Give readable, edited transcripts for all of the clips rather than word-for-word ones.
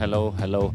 Hello, hello.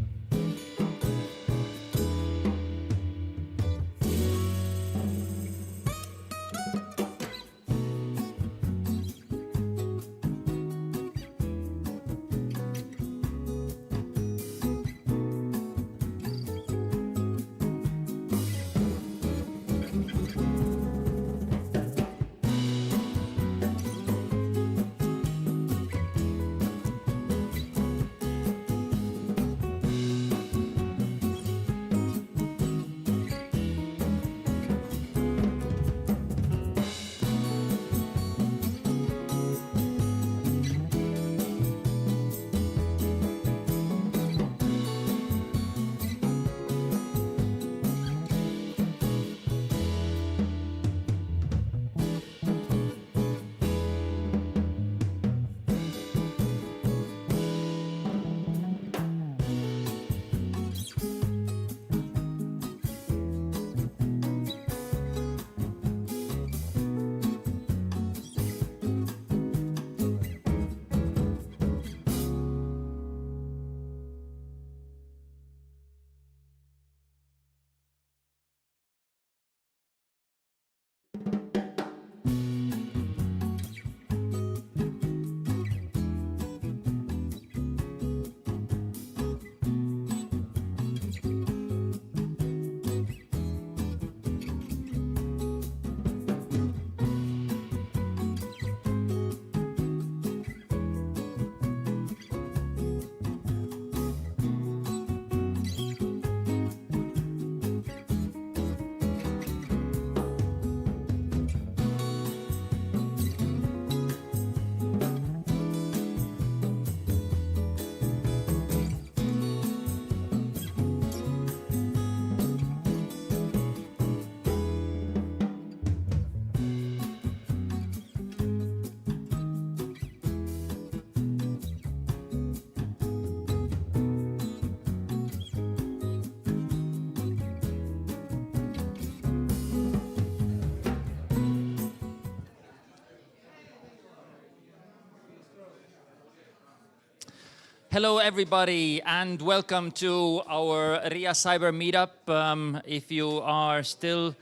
Hello, everybody, and welcome to our RIA CyberMeetUp. If you are still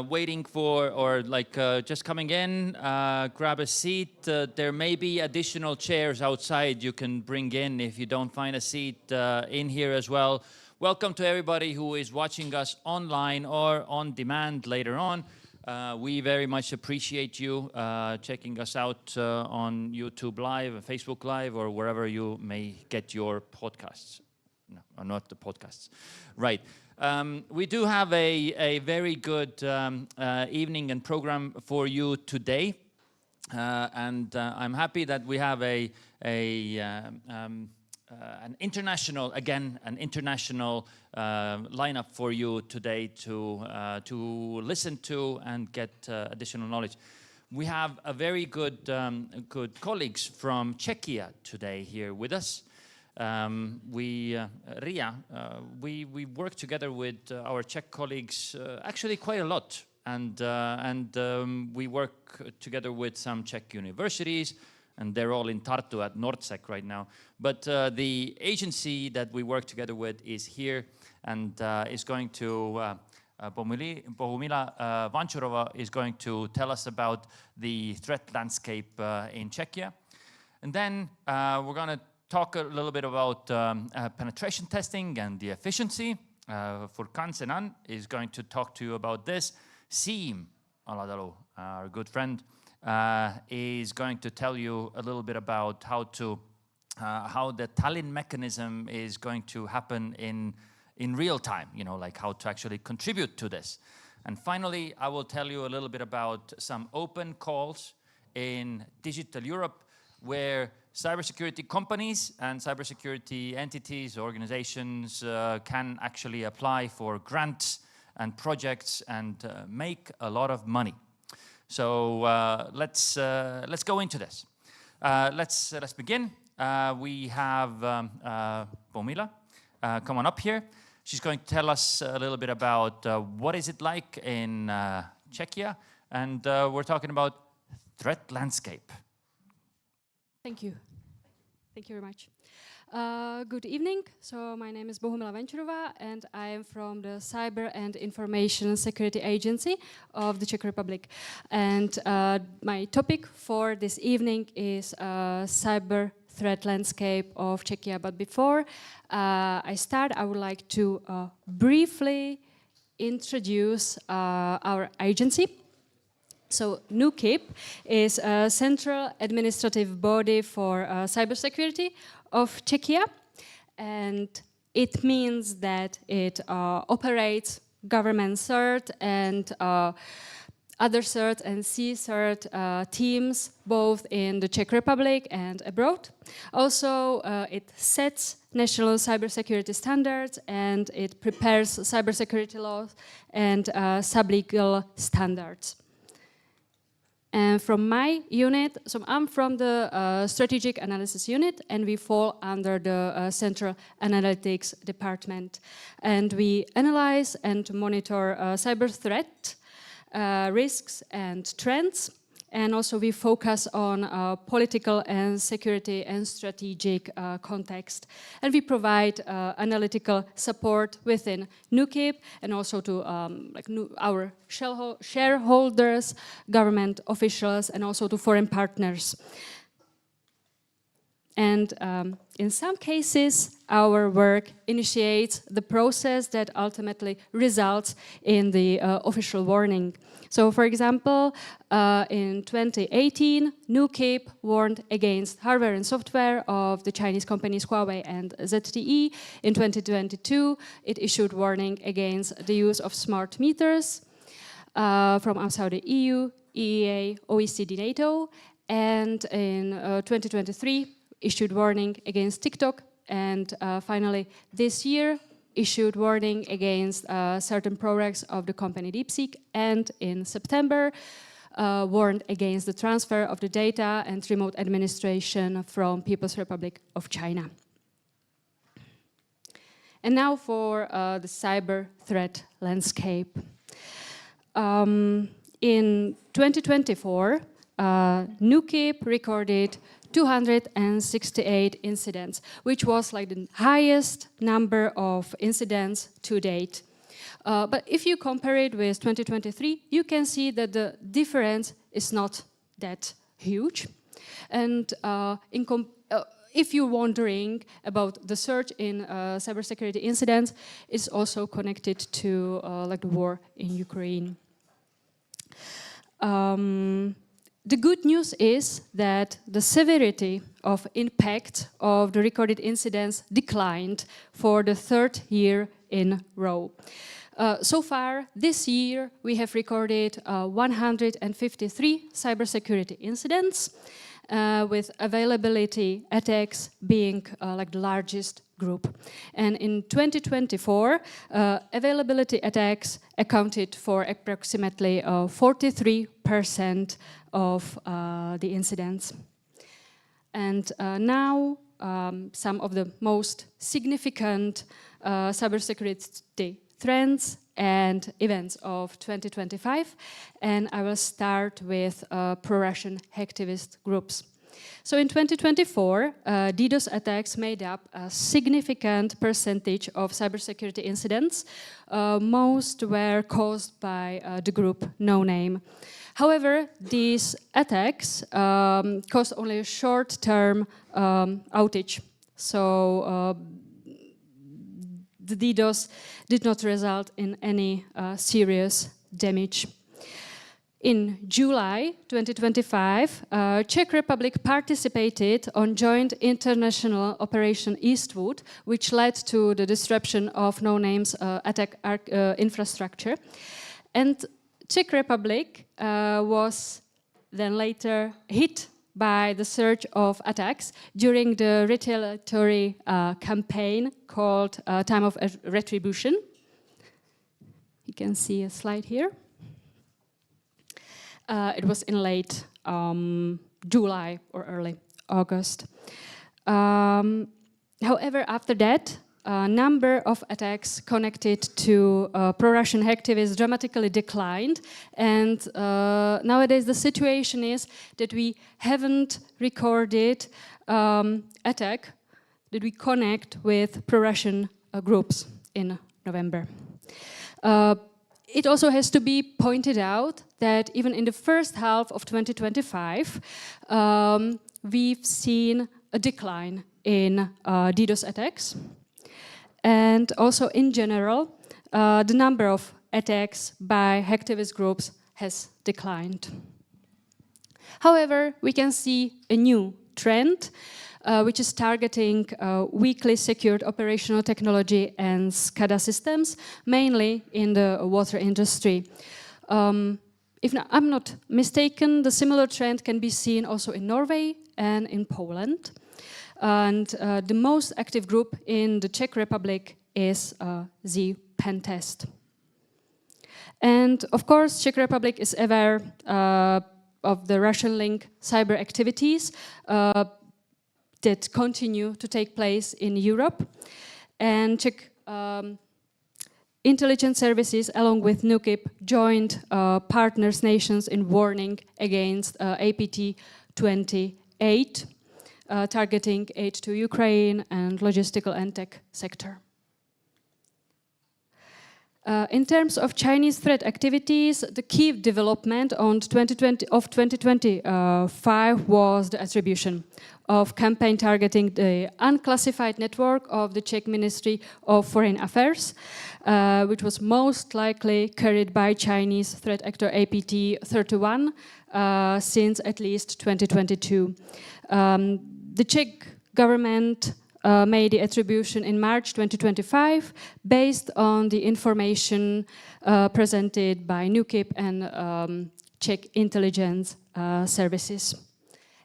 waiting for or just coming in, grab a seat. There may be additional chairs outside you can bring in if you don't find a seat in here as well. Welcome to everybody who is watching us online or on demand later on. We very much appreciate you checking us out on YouTube Live, Facebook Live, or wherever you may get your podcasts. No, not the podcasts. Right. We do have a very good evening and program for you today. And I'm happy that we have an international lineup for you today to listen to and get additional knowledge. We have a very good colleagues from Czechia today here with us. RIA, we work together with our Czech colleagues actually quite a lot, and we work together with some Czech universities, and they're all in Tartu at Nordsec right now. But the agency that we work together with is here and is going to Bohumila Vančurová is going to tell us about the threat landscape in Czechia. And then we're going to talk a little bit about penetration testing and the efficiency. Furkan Senan is going to talk to you about this. Siim, Alatalu, our good friend, is going to tell you a little bit about how the Tallinn mechanism is going to happen in real time, you know, like how to actually contribute to this. And finally, I will tell you a little bit about some open calls in digital Europe where cybersecurity companies and cybersecurity entities, organizations can actually apply for grants and projects and make a lot of money. So let's go into this. Let's begin. We have Bohumila. Come on up here. She's going to tell us a little bit about what is it like in Czechia, and we're talking about threat landscape. Thank you. Thank you very much. Good evening. So my name is Bohumila Vančurová, and I am from the Cyber and Information Security Agency of the Czech Republic. And my topic for this evening is cyber threat landscape of Czechia. But before I start, I would like to briefly introduce our agency. So NÚKIB is a central administrative body for cybersecurity of Czechia, and it means that it operates government CERT and other CERT and C-CERT teams both in the Czech Republic and abroad. Also, it sets national cybersecurity standards, and it prepares cybersecurity laws and sub-legal standards. And from my unit, so I'm from the Strategic Analysis Unit, and we fall under the Central Analytics Department. And we analyze and monitor cyber threat risks and trends, and also we focus on political and security and strategic context. And we provide analytical support within NÚKIB and also to our shareholders, government officials, and also to foreign partners. And in some cases, our work initiates the process that ultimately results in the official warning. So, for example, in 2018, NÚKIB warned against hardware and software of the Chinese companies Huawei and ZTE. In 2022, it issued warning against the use of smart meters from outside the EU, EEA, OECD, NATO. And in 2023, issued warning against TikTok, and finally this year issued warning against certain products of the company DeepSeek, and in September warned against the transfer of the data and remote administration from People's Republic of China. And now for the cyber threat landscape. In 2024, NÚKIB recorded 268 incidents, which was like the highest number of incidents to date. But if you compare it with 2023, you can see that the difference is not that huge. And if you're wondering about the surge in cybersecurity incidents, it's also connected to like the war in Ukraine. The good news is that the severity of impact of the recorded incidents declined for the third year in a row. So far this year, we have recorded 153 cybersecurity incidents, with availability attacks being like the largest group. And in 2024, availability attacks accounted for approximately 43% of the incidents. And now some of the most significant cybersecurity trends and events of 2025, and I will start with pro-Russian hacktivist groups. So in 2024, DDoS attacks made up a significant percentage of cybersecurity incidents. Most were caused by the group No Name. However, these attacks caused only a short-term outage. So the DDoS did not result in any serious damage. In July 2025, Czech Republic participated on joint international Operation Eastwood, which led to the disruption of No Name's attack infrastructure. And Czech Republic was then later hit by the surge of attacks during the retaliatory campaign called Time of Retribution. You can see a slide here. It was in late July or early August. However, after that, a number of attacks connected to pro-Russian hacktivists dramatically declined, and nowadays the situation is that we haven't recorded attack that we connect with pro-Russian groups in November. It also has to be pointed out that even in the first half of 2025, we've seen a decline in DDoS attacks. And also in general, the number of attacks by hacktivist groups has declined. However, we can see a new trend, which is targeting weakly secured operational technology and SCADA systems, mainly in the water industry. If I'm not mistaken, the similar trend can be seen also in Norway and in Poland. And the most active group in the Czech Republic is the Pentest. And of course, Czech Republic is aware of the Russian-linked cyber activities that continue to take place in Europe. And Czech intelligence services, along with NÚKIB, joined partners nations in warning against APT-28, targeting aid to Ukraine and logistical and tech sector. In terms of Chinese threat activities, the key development of 2025 was the attribution of campaign targeting the unclassified network of the Czech Ministry of Foreign Affairs, which was most likely carried by Chinese threat actor APT-31 since at least 2022. The Czech government made the attribution in March 2025 based on the information presented by NÚKIB and Czech intelligence services.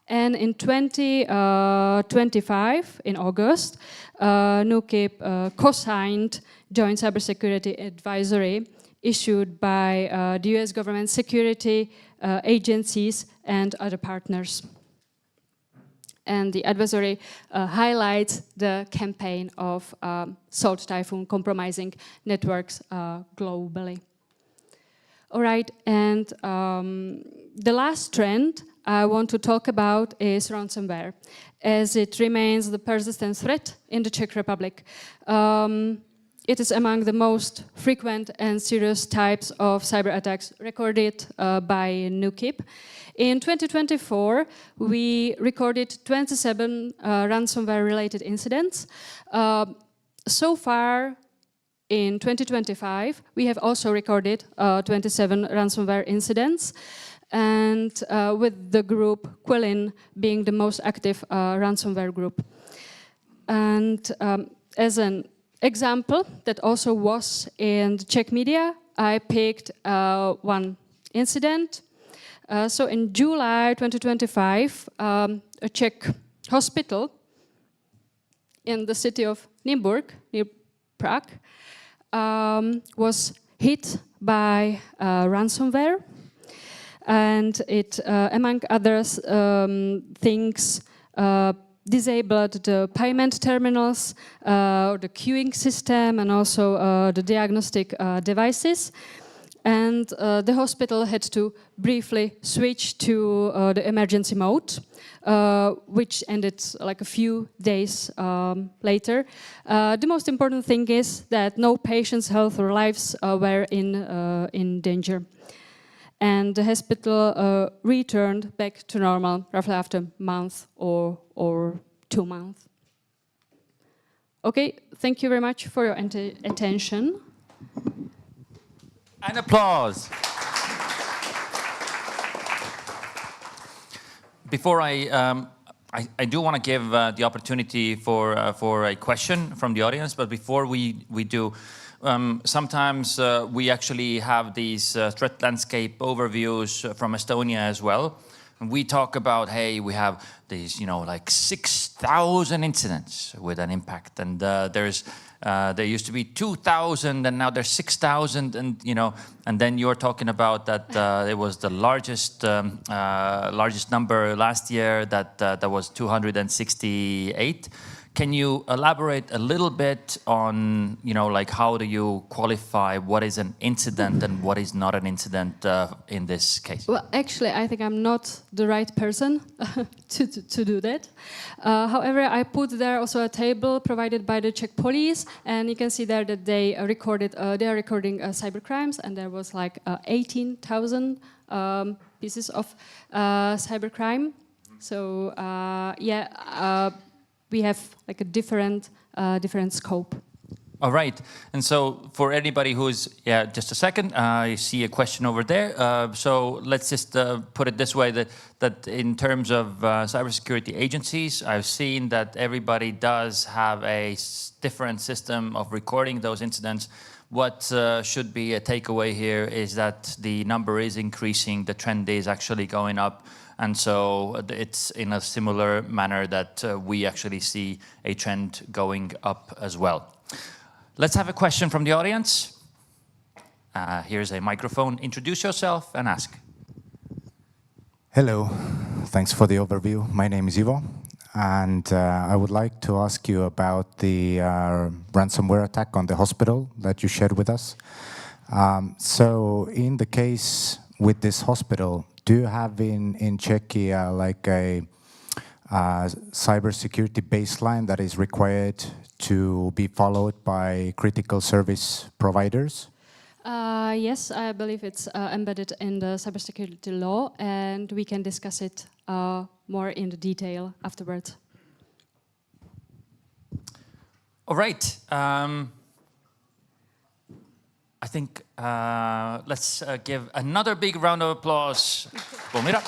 And in 2025, in August, NÚKIB co-signed Joint Cybersecurity Advisory issued by the US government security agencies and other partners. And the advisory highlights the campaign of Salt Typhoon compromising networks globally. All right, and the last trend I want to talk about is ransomware, as it remains the persistent threat in the Czech Republic. It is among the most frequent and serious types of cyber attacks recorded by NÚKIB. In 2024, we recorded 27 ransomware-related incidents. So far, in 2025, we have also recorded 27 ransomware incidents, and with the group Quillin being the most active ransomware group. And as an example that also was in the Czech media, I picked one incident. So in July 2025, a Czech hospital in the city of Nymburk, near Prague, was hit by ransomware. and it, among others things, disabled the payment terminals, the queuing system, and also the diagnostic devices. And the hospital had to briefly switch to the emergency mode, which ended like a few days later. The most important thing is that no patient's health or lives were in danger. And the hospital returned back to normal roughly after a month or 2 months. Okay, thank you very much for your attention. An applause. Before I do want to give the opportunity for a question from the audience, but before we do, sometimes we actually have these threat landscape overviews from Estonia as well. And we talk about, hey, we have these, you know, like 6,000 incidents with an impact, and there used to be 2,000, and now there's 6,000, and you know, and then you're talking about that it was the largest number last year, that was 268. Can you elaborate a little bit on, you know, like how do you qualify what is an incident and what is not an incident in this case? Well, actually, I think I'm not the right person to do that. However, I put there also a table provided by the Czech police, and you can see there that they are recording cybercrimes, and there was like 18,000 pieces of cybercrime. So yeah. We have like a different scope. All right, and so for anybody who's, yeah, just a second, I see a question over there. So let's just put it this way, that in terms of cybersecurity agencies, I've seen that everybody does have a different system of recording those incidents. What should be a takeaway here is that the number is increasing, the trend is actually going up. And so it's in a similar manner that we actually see a trend going up as well. Let's have a question from the audience. Here's a microphone. Introduce yourself and ask. Hello, thanks for the overview. My name is Ivo, and I would like to ask you about the ransomware attack on the hospital that you shared with us. So in the case with this hospital, do you have in Czechia like a cybersecurity baseline that is required to be followed by critical service providers? Yes, I believe it's embedded in the cybersecurity law, and we can discuss it more in the detail afterwards. All right. I think let's give another big round of applause for Bohumila.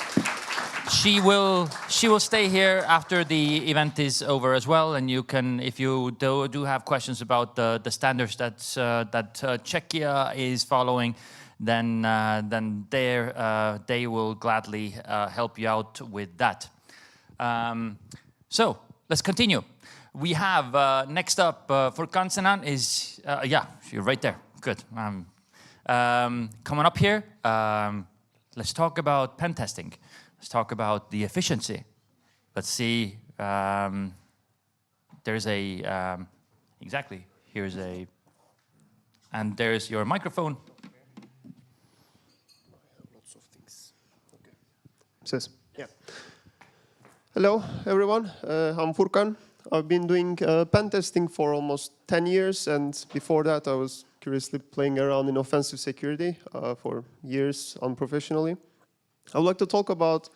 She will stay here after the event is over as well, and you can, if you do have questions about the standards that Czechia is following, then they will gladly help you out with that. So let's continue. We have next up Furkan Senan is yeah, you're right there. Good. Come on up here. Let's talk about pen testing. Let's talk about the efficiency. Let's see. There's a exactly. Here's a, and there's your microphone. Lots of things. Okay. Says yeah. Hello, everyone. I'm Furkan. I've been doing pen testing for almost 10 years, and before that I was curiously playing around in offensive security for years unprofessionally. I would like to talk about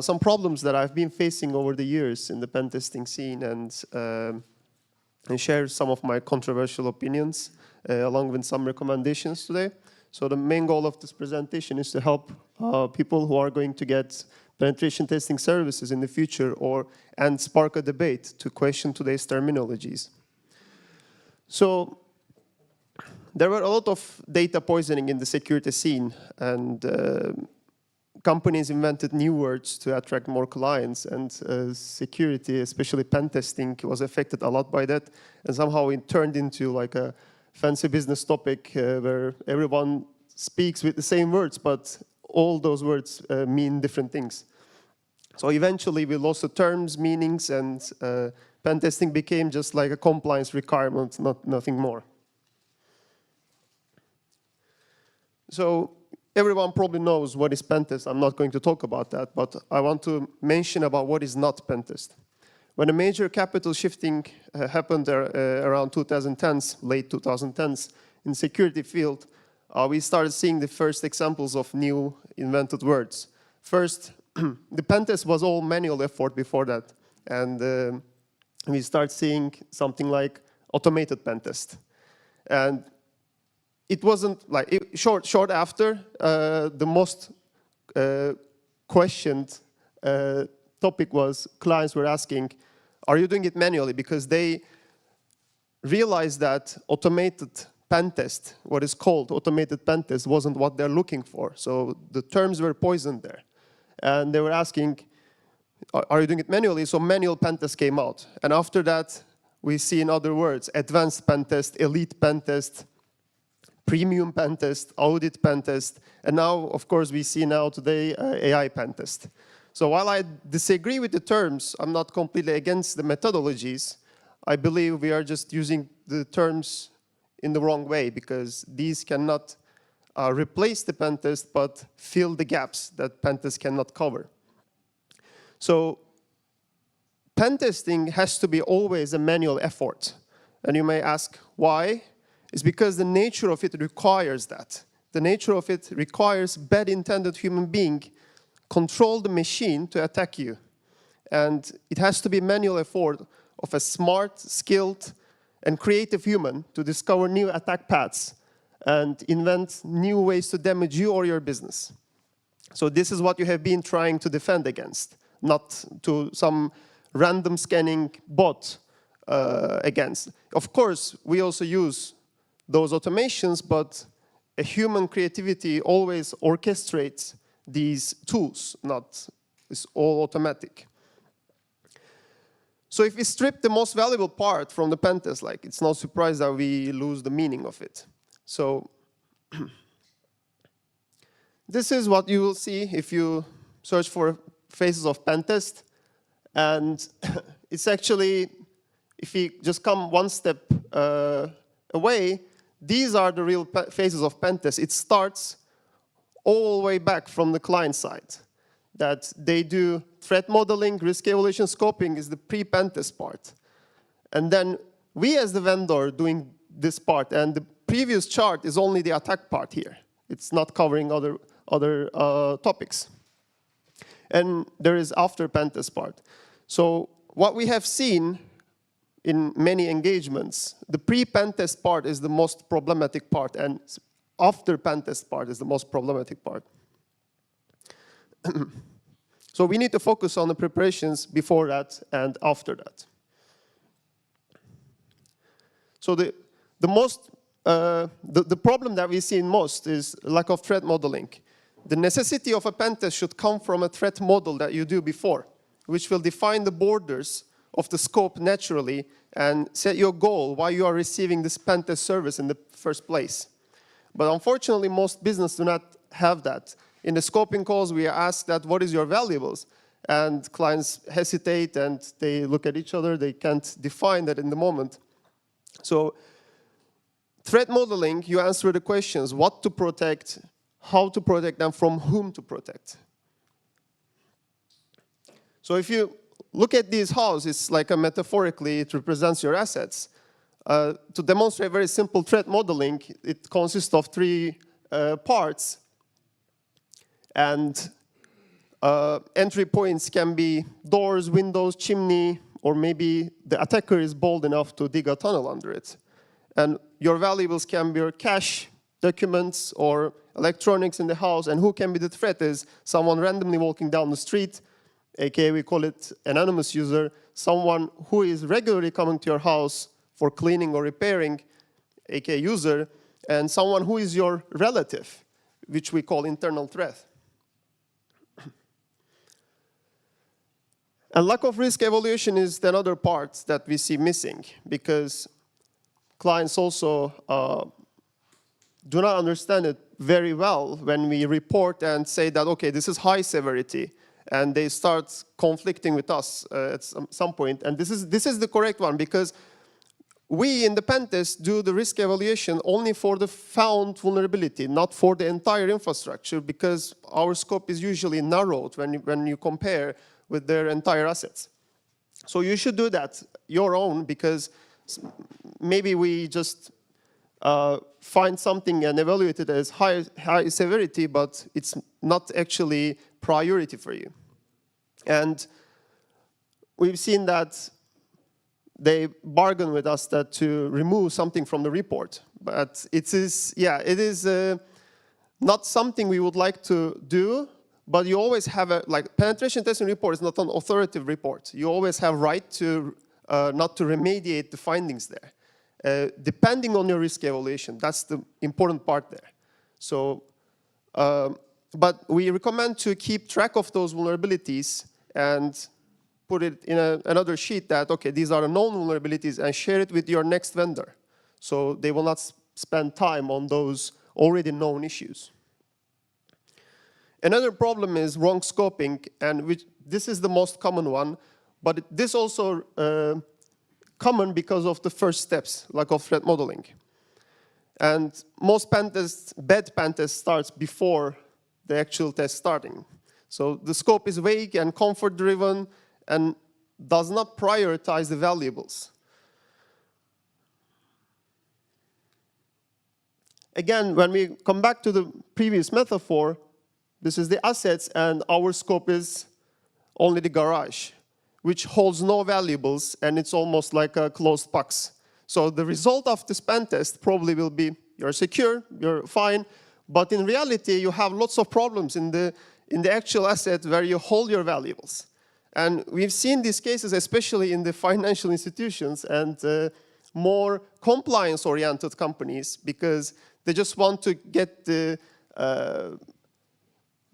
some problems that I've been facing over the years in the pen testing scene, and share some of my controversial opinions along with some recommendations today. So the main goal of this presentation is to help people who are going to get penetration testing services in the future, and spark a debate to question today's terminologies. So there were a lot of data poisoning in the security scene, and companies invented new words to attract more clients, and security, especially pen testing, was affected a lot by that, and somehow it turned into like a fancy business topic where everyone speaks with the same words, but all those words mean different things. So eventually we lost the terms, meanings, and pen testing became just like a compliance requirement, nothing more. So everyone probably knows what is pen test. I'm not going to talk about that, but I want to mention about what is not pen test. When a major capital shifting happened around 2010s, late 2010s, in security field, we started seeing the first examples of new invented words. First, the pen test was all manual effort before that, and we start seeing something like automated pen test. And it wasn't like, short after, the most questioned topic was clients were asking, are you doing it manually? Because they realized that automated pen test, what is called automated pen test, wasn't what they're looking for. So the terms were poisoned there. And they were asking, are you doing it manually? So manual pen test came out. And after that, we see in other words, advanced pen test, elite pen test, premium pen test, audit pen test, and now, of course, we see now today AI pen test. So while I disagree with the terms, I'm not completely against the methodologies. I believe we are just using the terms in the wrong way, because these cannot replace the pen test, but fill the gaps that pen test cannot cover. So pen testing has to be always a manual effort. And you may ask, why? It's because the nature of it requires that. The nature of it requires bad intended human being control the machine to attack you. And it has to be manual effort of a smart, skilled, and creative human to discover new attack paths and invent new ways to damage you or your business. So this is what you have been trying to defend against, not to some random scanning bot against. Of course, we also use those automations, but a human creativity always orchestrates these tools, not it's all automatic. So if we strip the most valuable part from the pen test, like, it's no surprise that we lose the meaning of it. So this is what you will see if you search for phases of pen test. And it's actually, if we just come one step away, these are the real phases of pen test. It starts all the way back from the client side, that they do threat modeling, risk evaluation, scoping is the pre-pen test part. And then we as the vendor doing this part, and the previous chart is only the attack part here. It's not covering other topics. And there is after pen test part. So what we have seen in many engagements, the pre-pen test part is the most problematic part, and after pen test part is the most problematic part. So we need to focus on the preparations before that and after that. So the problem that we see in most is lack of threat modeling. The necessity of a pen test should come from a threat model that you do before, which will define the borders of the scope naturally and set your goal why you are receiving this pen test service in the first place. But unfortunately, most businesses do not have that. In the scoping calls, we are asked that, what is your valuables? And clients hesitate and they look at each other. They can't define that in the moment. So threat modeling, you answer the questions, what to protect, how to protect, and from whom to protect. So if you look at these houses, like metaphorically, it represents your assets. To demonstrate very simple threat modeling, it consists of three parts. And entry points can be doors, windows, chimney, or maybe the attacker is bold enough to dig a tunnel under it. And your valuables can be your cash, documents, or electronics in the house. And who can be the threat is someone randomly walking down the street, aka we call it anonymous user, someone who is regularly coming to your house for cleaning or repairing, aka user, and someone who is your relative, which we call internal threat. And lack of risk evaluation is another part that we see missing, because clients also do not understand it very well when we report and say that, okay, this is high severity, and they start conflicting with us at some point. And this is the correct one, because we in the pen test do the risk evaluation only for the found vulnerability, not for the entire infrastructure, because our scope is usually narrowed when you compare with their entire assets. So you should do that your own, because maybe we just find something and evaluate it as high severity, but it's not actually priority for you. And we've seen that they bargain with us that to remove something from the report. But it is not something we would like to do, but you always have a, like, penetration testing report is not an authoritative report. You always have right to not to remediate the findings there. Depending on your risk evaluation, that's the important part there. So, but we recommend to keep track of those vulnerabilities and put it in another sheet that, okay, these are the known vulnerabilities, and share it with your next vendor. So they will not spend time on those already known issues. Another problem is wrong scoping, and this is the most common one, but this also common because of the first steps, lack of threat modeling. And most pen tests, bad pen tests starts before the actual test starting. So the scope is vague and comfort-driven, and does not prioritize the valuables. Again, when we come back to the previous metaphor, this is the assets, and our scope is only the garage, which holds no valuables, and it's almost like a closed box. So the result of this pen test probably will be you're secure, you're fine, but in reality, you have lots of problems in the actual asset where you hold your valuables. And we've seen these cases, especially in the financial institutions and more compliance-oriented companies, because they just want to get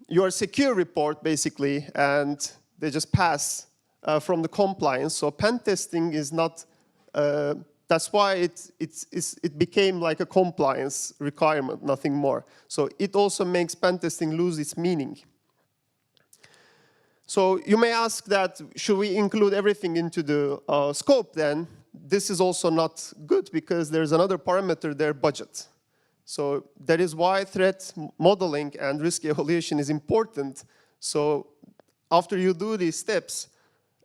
your secure report, basically, and they just pass from the compliance. So pen testing is not, that's why it became like a compliance requirement, nothing more. So it also makes pen testing lose its meaning. So you may ask that, should we include everything into the scope then? This is also not good, because there's another parameter there, budget. So that is why threat modeling and risk evaluation is important. So after you do these steps,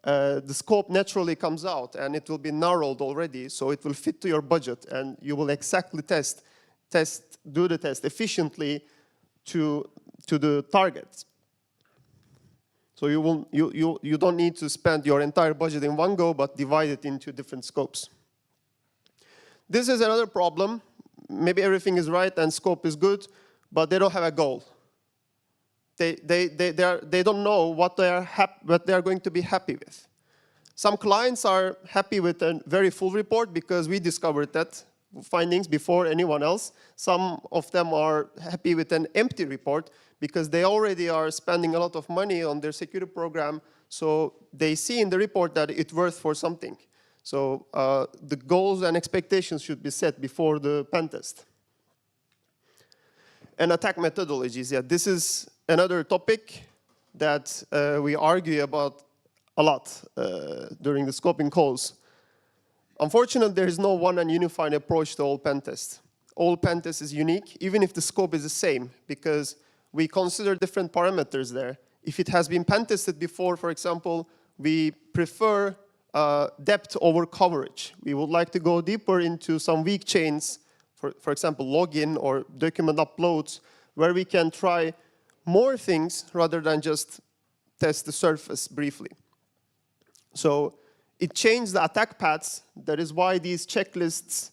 the scope naturally comes out, and it will be narrowed already, so it will fit to your budget, and you will exactly do the test efficiently to the target. So you don't need to spend your entire budget in one go, but divide it into different scopes. This is another problem. Maybe everything is right and scope is good, but they don't have a goal. They don't know what they are going to be happy with. Some clients are happy with a very full report because we discovered that findings before anyone else. Some of them are happy with an empty report because they already are spending a lot of money on their security program, so they see in the report that it's worth for something. So the goals and expectations should be set before the pen test. And attack methodologies, yeah, this is another topic that we argue about a lot during the scoping calls. Unfortunately, there is no one and unified approach to all pen tests. All pen tests is unique, even if the scope is the same, because we consider different parameters there. If it has been pen tested before, for example, we prefer depth over coverage. We would like to go deeper into some weak chains, for example, login or document uploads, where we can try more things rather than just test the surface briefly. So it changed the attack paths. That is why these checklists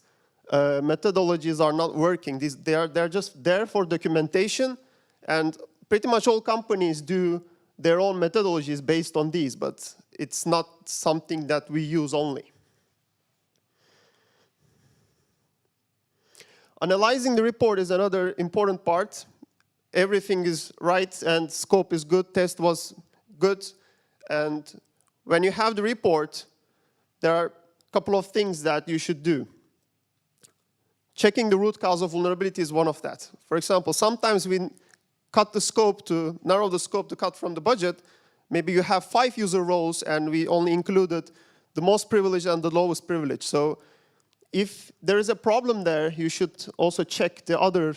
methodologies are not working. They're just there for documentation, and pretty much all companies do their own methodologies based on these, but it's not something that we use only. Analyzing the report is another important part. Everything is right and scope is good, test was good, and when you have the report, there are a couple of things that you should do. checking the root cause of vulnerability is one of that. For example, sometimes we cut the scope to narrow the scope to cut from the budget. Maybe you have 5 user roles and we only included the most privileged and the lowest privileged. So if there is a problem there, you should also check the other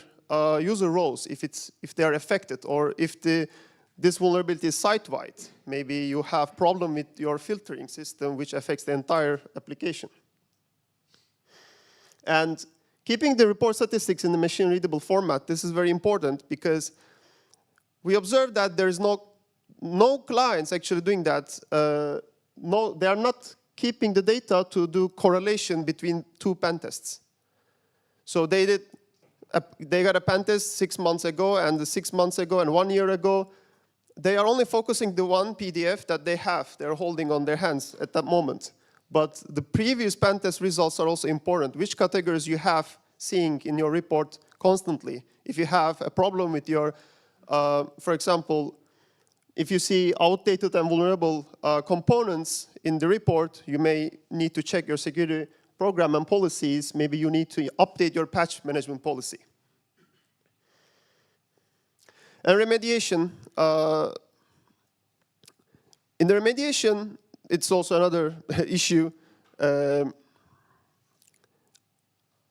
user roles if they are affected, or if this vulnerability is site-wide. Maybe you have problem with your filtering system which affects the entire application. And keeping the report statistics in the machine-readable format, this is very important because we observed that there is no clients actually doing that. They are not keeping the data to do correlation between 2 pen tests. So they got a pen test 6 months ago, and 6 months ago, and 1 year ago. They are only focusing the one PDF that they have. They're holding on their hands at that moment. But the previous pen test results are also important. Which categories you have seeing in your report constantly. If you have a problem with your, for example, if you see outdated and vulnerable components in the report, you may need to check your security program and policies. Maybe you need to update your patch management policy. And remediation. In the remediation, it's also another issue.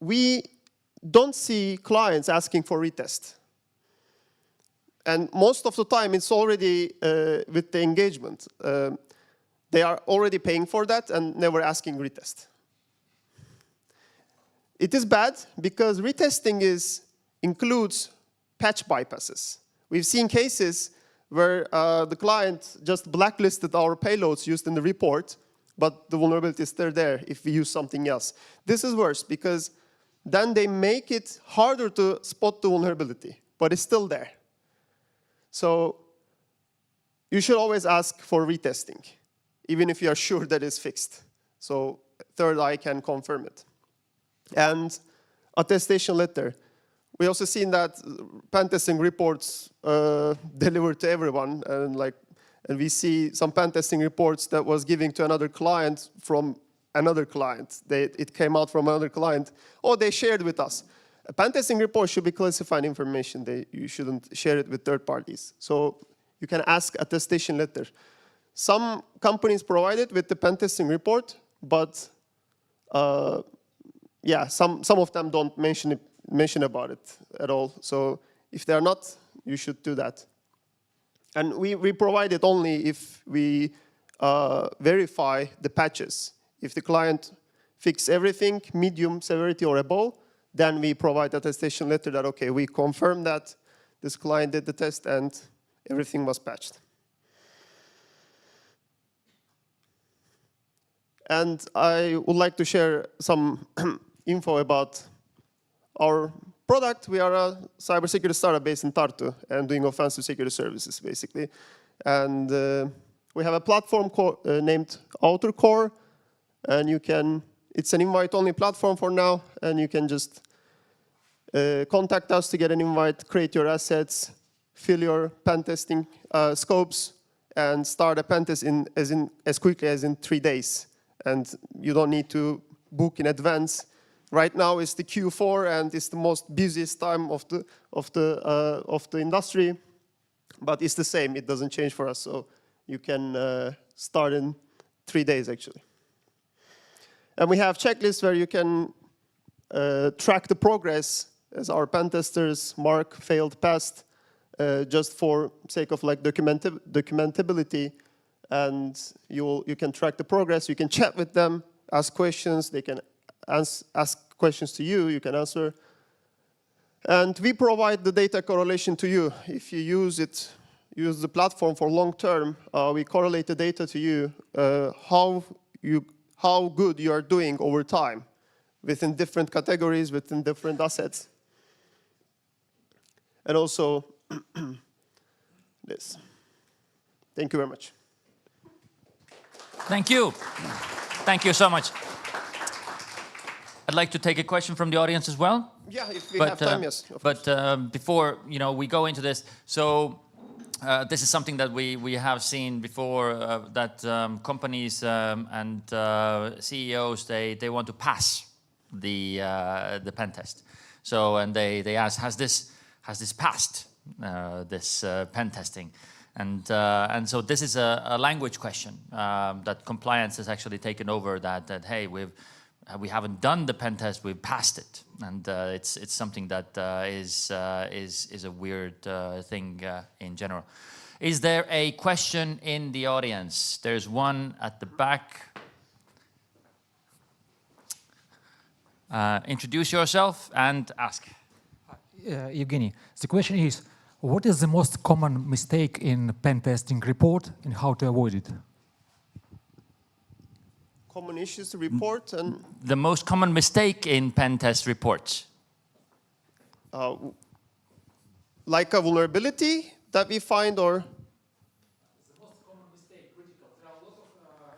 We don't see clients asking for retest. And most of the time, it's already with the engagement. They are already paying for that and never asking retest. It is bad because retesting includes patch bypasses. We've seen cases where the client just blacklisted our payloads used in the report, but the vulnerability is still there if we use something else. This is worse because then they make it harder to spot the vulnerability, but it's still there. So you should always ask for retesting, even if you are sure that it's fixed. So third eye can confirm it. And attestation letter. We also seen that pen testing reports delivered to everyone, and we see some pen testing reports that was given to another client from another client. It came out from another client, or they shared with us. A pen testing report should be classified information. You shouldn't share it with third parties. So you can ask attestation letter. Some companies provide it with the pen testing report, but yeah, some of them don't mention about it at all. So if they're not, you should do that. And we provide it only if we verify the patches. If the client fixes everything, medium severity or above, then we provide attestation letter that, okay, we confirm that this client did the test and everything was patched. And I would like to share some info about our product. We are a cybersecurity startup based in Tartu and doing offensive security services, basically. And we have a platform named Outer Core, and it's an invite-only platform for now, and you can just contact us to get an invite, create your assets, fill your pen testing scopes, and start a pen test as quickly as in 3 days. And you don't need to book in advance. Right now is the Q4, and it's the most busiest time of the industry, but it's the same. It doesn't change for us, so you can start in 3 days actually. And we have checklists where you can track the progress as our pen testers mark failed, passed, just for sake of like documentability, and you can track the progress. You can chat with them, ask questions. They can ask questions to you. You can answer. And we provide the data correlation to you. If you use the platform for long term, we correlate the data to you, how good you are doing over time within different categories, within different assets. And also this. Thank you very much. Thank you. Thank you so much. I'd like to take a question from the audience as well. Yeah, if we have time, yes. But before we go into this, so this is something that we have seen before, that companies and CEOs, they want to pass the pen test. So, and they asked, has this passed this pen testing? And so this is a language question that compliance has actually taken over. That hey, we haven't done the pen test, we've passed it, and it's something that is a weird thing in general. Is there a question in the audience? There's one at the back. Introduce yourself and ask. Evgeny, the question is, what is the most common mistake in pen testing report and how to avoid it? Common issues to report and... The most common mistake in pen test reports. Like a vulnerability that we find, or? The most common mistake, critical. There are a lot of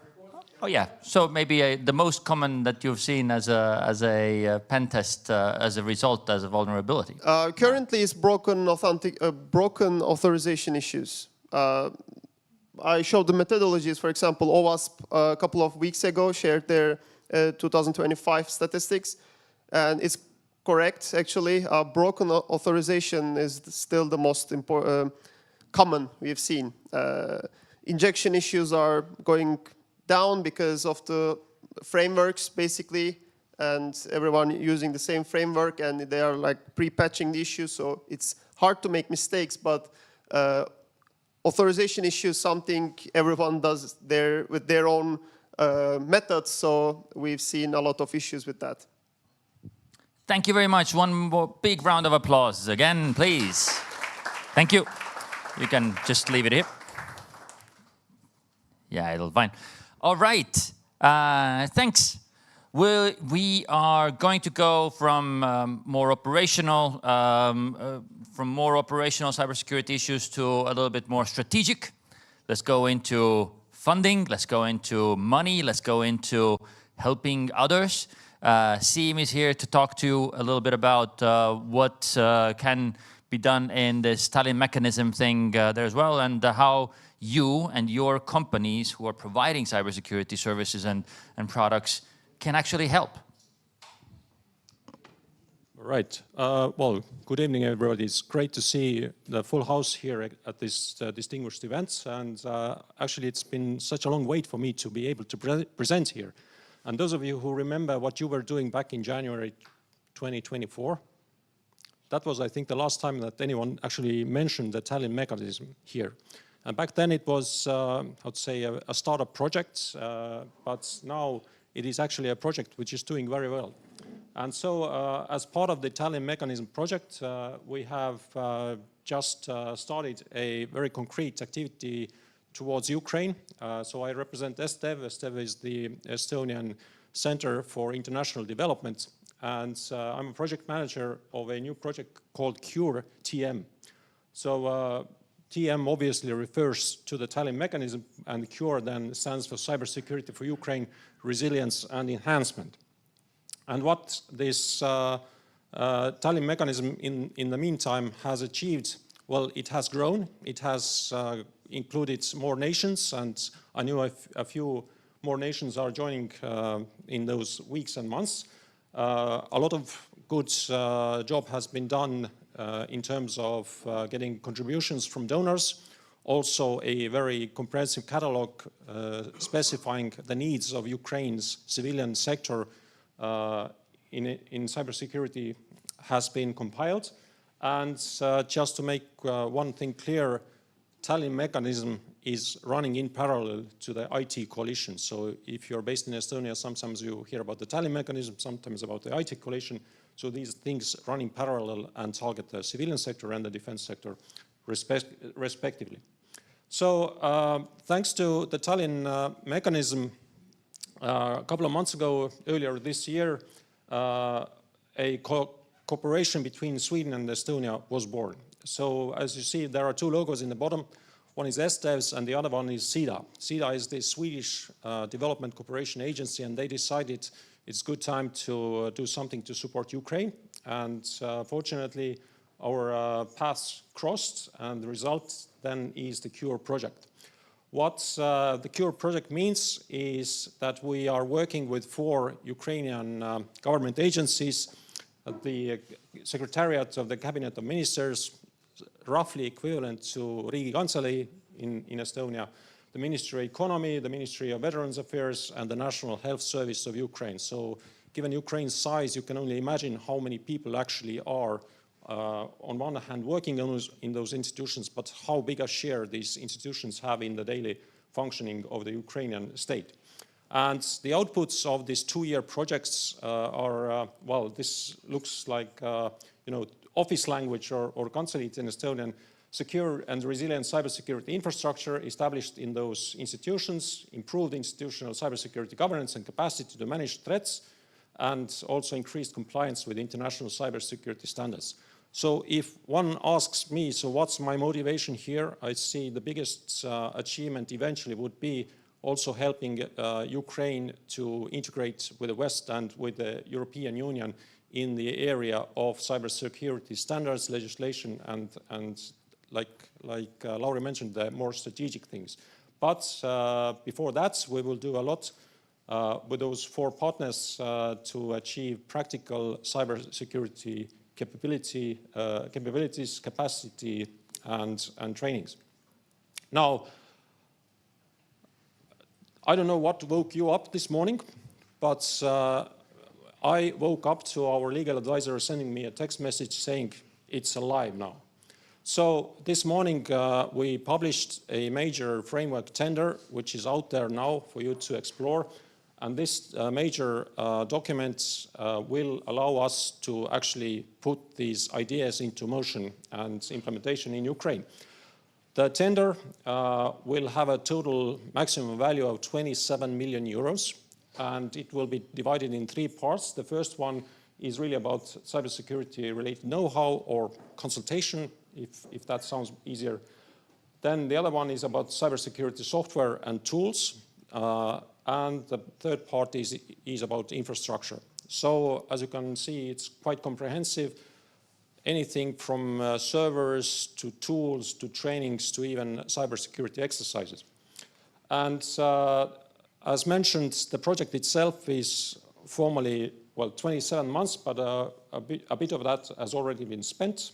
reports. Oh yeah, so maybe the most common that you've seen as a pen test as a result as a vulnerability. Currently, it's broken authorization issues. I showed the methodologies. For example, OWASP a couple of weeks ago shared their 2025 statistics, and it's correct actually. Broken authorization is still the most common we've seen. Injection issues are going down because of the frameworks basically, and everyone using the same framework, and they are like pre-patching the issues, so it's hard to make mistakes, but authorization issue is something everyone does with their own methods, so we've seen a lot of issues with that. Thank you very much. One more big round of applause again, please. Thank you. You can just leave it here. Yeah, it'll fine. All right, thanks. We are going to go from more operational cybersecurity issues to a little bit more strategic. Let's go into funding. Let's go into money. Let's go into helping others. Siim is here to talk to you a little bit about what can be done in this Tallinn mechanism thing there as well, and how you and your companies who are providing cybersecurity services and products can actually help. All right. Well, good evening, everybody. It's great to see the full house here at this distinguished event. And actually, it's been such a long wait for me to be able to present here. And those of you who remember what you were doing back in January 2024, that was, I think, the last time that anyone actually mentioned the Tallinn mechanism here. And back then it was, I'd say, a startup project, but now it is actually a project which is doing very well. And so as part of the Tallinn mechanism project, we have just started a very concrete activity towards Ukraine. So I represent ESTDEV. ESTDEV is the Estonian Center for International Development. And I'm a project manager of a new project called CURE TM. So TM obviously refers to the Tallinn mechanism, and CURE then stands for Cybersecurity for Ukraine, Resilience and Enhancement. And what this Tallinn mechanism in the meantime has achieved, well, it has grown. It has included more nations, and I know a few more nations are joining in those weeks and months. A lot of good job has been done in terms of getting contributions from donors. Also a very comprehensive catalog specifying the needs of Ukraine's civilian sector in cybersecurity has been compiled. And just to make one thing clear, Tallinn mechanism is running in parallel to the IT coalition. So if you're based in Estonia, sometimes you hear about the Tallinn mechanism, sometimes about the IT coalition. So these things run in parallel and target the civilian sector and the defense sector respectively. So thanks to the Tallinn mechanism, a couple of months ago, earlier this year, a cooperation between Sweden and Estonia was born. So as you see, there are two logos in the bottom. One is ESTDEV's and the other one is SIDA. SIDA is the Swedish Development Cooperation Agency, and they decided it's good time to do something to support Ukraine. And fortunately, our paths crossed, and the result then is the CURE project. What the CURE project means is that we are working with 4 Ukrainian government agencies, the Secretariat of the Cabinet of Ministers, roughly equivalent to Riigi Kantselei in Estonia, the Ministry of Economy, the Ministry of Veterans Affairs, and the National Health Service of Ukraine. So given Ukraine's size, you can only imagine how many people actually are on one hand working in those institutions, but how big a share these institutions have in the daily functioning of the Ukrainian state. And the outputs of these 2-year projects are, well, this looks like, office language or kantseliit in Estonian, secure and resilient cybersecurity infrastructure established in those institutions, improved institutional cybersecurity governance and capacity to manage threats, and also increased compliance with international cybersecurity standards. So if one asks me, so what's my motivation here, I see the biggest achievement eventually would be also helping Ukraine to integrate with the West and with the European Union in the area of cybersecurity standards, legislation, and like Lauri mentioned, the more strategic things. But before that, we will do a lot with those 4 partners to achieve practical cybersecurity capabilities, capacity, and trainings. Now, I don't know what woke you up this morning, but I woke up to our legal advisor sending me a text message saying it's alive now. So this morning we published a major framework tender, which is out there now for you to explore. And this major document will allow us to actually put these ideas into motion and implementation in Ukraine. The tender will have a total maximum value of 27 million euros, and it will be divided in 3 parts. The first one is really about cybersecurity related know-how or consultation, if that sounds easier. Then the other one is about cybersecurity software and tools. And the third part is about infrastructure. So as you can see, it's quite comprehensive. Anything from servers to tools to trainings to even cybersecurity exercises. And as mentioned, the project itself is formally, well, 27 months, but a bit of that has already been spent.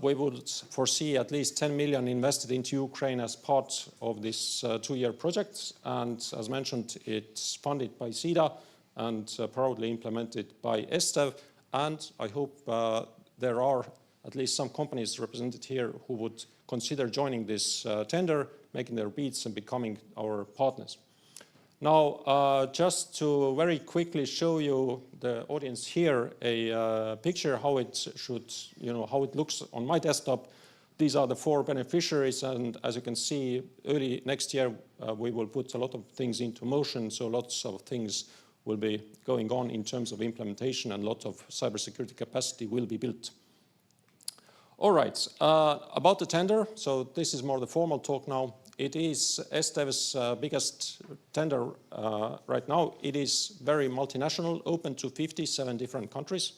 We would foresee at least 10 million invested into Ukraine as part of this 2-year project. And as mentioned, it's funded by SIDA and proudly implemented by ESTDEV. And I hope there are at least some companies represented here who would consider joining this tender, making their bids and becoming our partners. Now, just to very quickly show you the audience here a picture how it should, how it looks on my desktop. These are the 4 beneficiaries, and as you can see, early next year we will put a lot of things into motion. So lots of things will be going on in terms of implementation, and a lot of cybersecurity capacity will be built. All right, about the tender. So this is more the formal talk now. It is ESTDEV's biggest tender right now. It is very multinational, open to 57 different countries.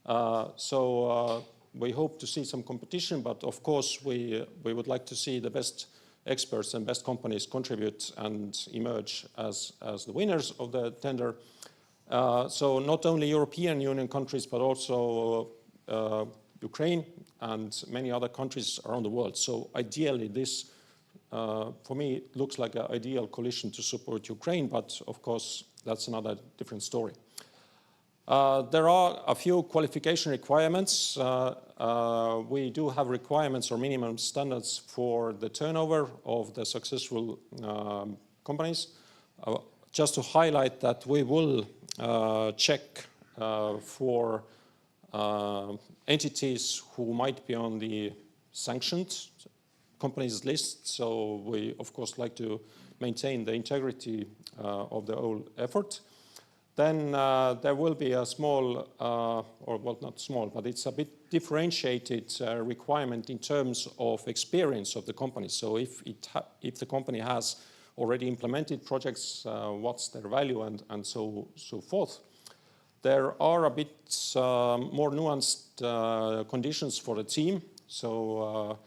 So we hope to see some competition, but of course we would like to see the best experts and best companies contribute and emerge as the winners of the tender. So not only European Union countries, but also Ukraine and many other countries around the world. So ideally this, for me, it looks like an ideal coalition to support Ukraine, but of course that's another different story. There are a few qualification requirements. We do have requirements or minimum standards for the turnover of the successful companies. Just to highlight that we will check for entities who might be on the sanctioned companies list. So we, of course, like to maintain the integrity of the whole effort. Then there will be a small, or well, not small, but it's a bit differentiated requirement in terms of experience of the company. So if the company has already implemented projects, what's their value and so forth. There are a bit more nuanced conditions for the team. So